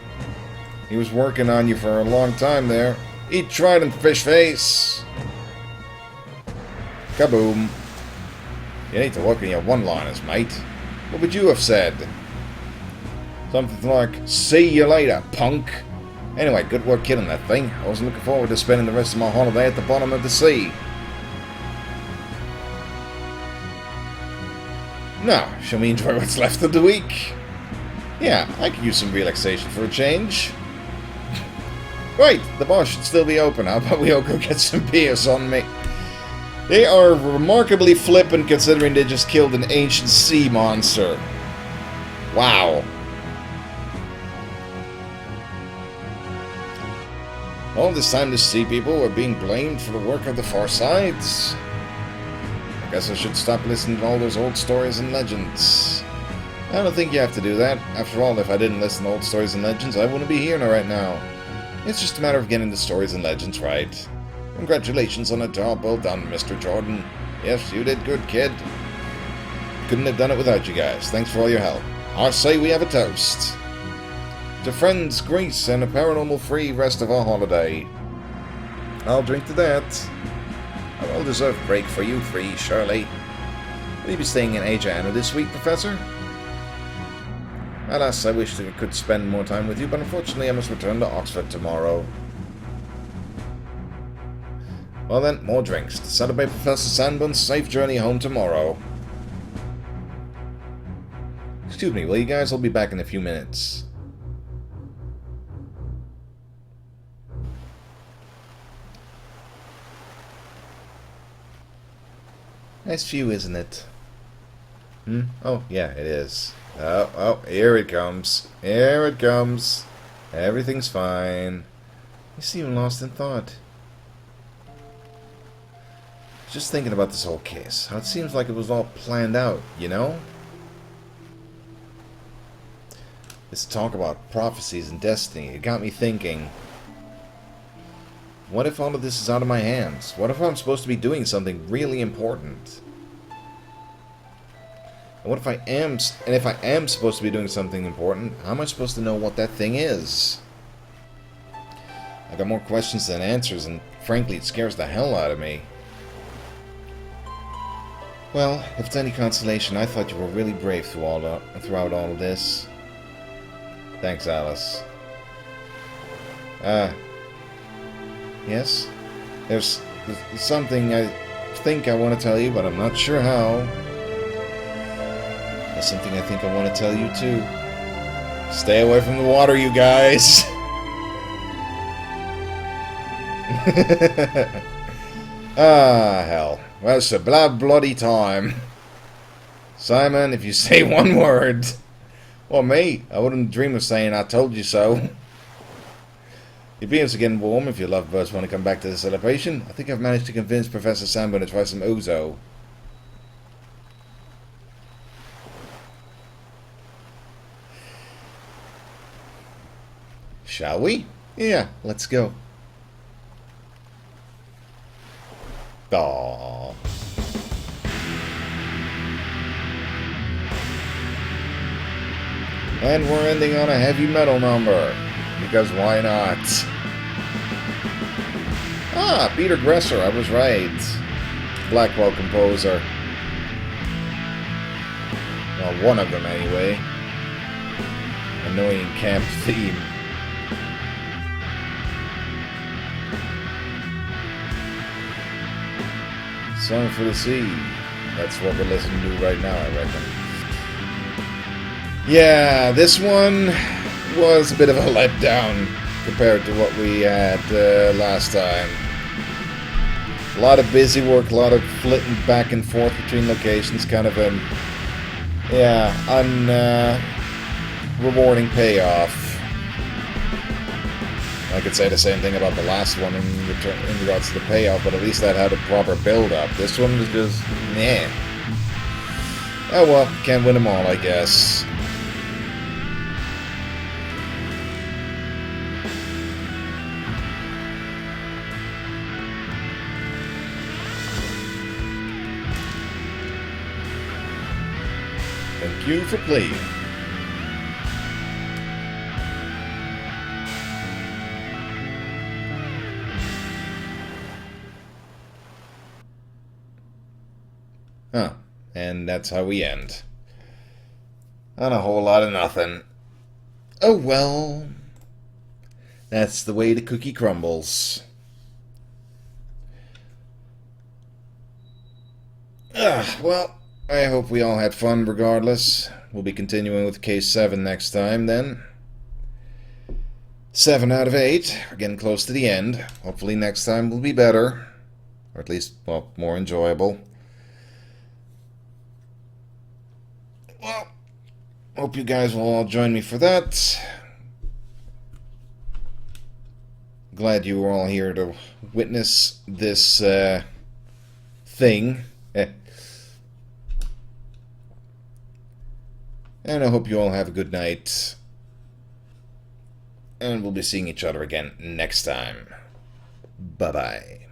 Speaker 1: He was working on you for a long time there. Eat trident, fish face. Kaboom. You need to work on your one-liners, mate. What would you have said? Something like, see you later, punk. Anyway, good work killing that thing. I was looking forward to spending the rest of my holiday at the bottom of the sea. Now, shall we enjoy what's left of the week? Yeah, I could use some relaxation for a change. Right, the bar should still be open. How about we all go get some beers on me? They are remarkably flippant considering they just killed an ancient sea monster. Wow. All this time the sea people were being blamed for the work of the far sides. I guess I should stop listening to all those old stories and legends. I don't think you have to do that. After all, if I didn't listen to old stories and legends, I wouldn't be here right now. It's just a matter of getting the stories and legends right. Congratulations on a job well done, Mr. Jordan. Yes, you did good, kid. Couldn't have done it without you guys. Thanks for all your help. I say we have a toast. To friends, Greece, and a paranormal-free rest of our holiday. I'll drink to that. A well-deserved break for you three, surely. Will you be staying in Asia this week, Professor? Alas, I wish I could spend more time with you, but unfortunately I must return to Oxford tomorrow. Well then, more drinks. To celebrate Professor Sanborn's safe journey home tomorrow. Excuse me, will you guys? I'll be back in a few minutes. Nice view, isn't it? Oh, yeah, it is. Oh, here it comes. Here it comes. Everything's fine. You seem lost in thought. Just thinking about this whole case. How it seems like it was all planned out, you know? This talk about prophecies and destiny, it got me thinking. What if all of this is out of my hands? What if I'm supposed to be doing something really important? And what if I am, and if I am supposed to be doing something important, how am I supposed to know what that thing is? I got more questions than answers, and frankly, it scares the hell out of me. Well, if it's any consolation, I thought you were really brave throughout all of this. Thanks, Alice. Yes? There's something I think I want to tell you, but I'm not sure how. There's something I think I want to tell you, too. Stay away from the water, you guys! Hell. Well, it's a bloody time. Simon, if you say one word... Well, me, I wouldn't dream of saying I told you so. Your beers are getting warm if your lovebirds want to come back to the celebration. I think I've managed to convince Professor Sanborn to try some ouzo. Shall we? Yeah, let's go. Aww. And we're ending on a heavy metal number. Because why not? Ah, Peter Gresser, I was right. Blackwell composer. Well, one of them anyway. Annoying camp theme. Song for the Sea. That's what we're listening to right now, I reckon. Yeah, this one was a bit of a letdown compared to what we had last time. A lot of busy work, a lot of flitting back and forth between locations, kind of an, yeah, rewarding payoff. I could say the same thing about the last one in regards to the payoff, but at least that had a proper build-up. This one was just, meh. Oh well, can't win them all, I guess. Thank you for playing. Huh. And that's how we end. On a whole lot of nothing. Oh well. That's the way the cookie crumbles. Well, I hope we all had fun regardless. We'll be continuing with case 7 next time then. 7 out of 8. We're getting close to the end. Hopefully next time will be better. Or at least, well, more enjoyable. Well, hope you guys will all join me for that. Glad you were all here to witness this thing. And I hope you all have a good night. And we'll be seeing each other again next time. Bye-bye.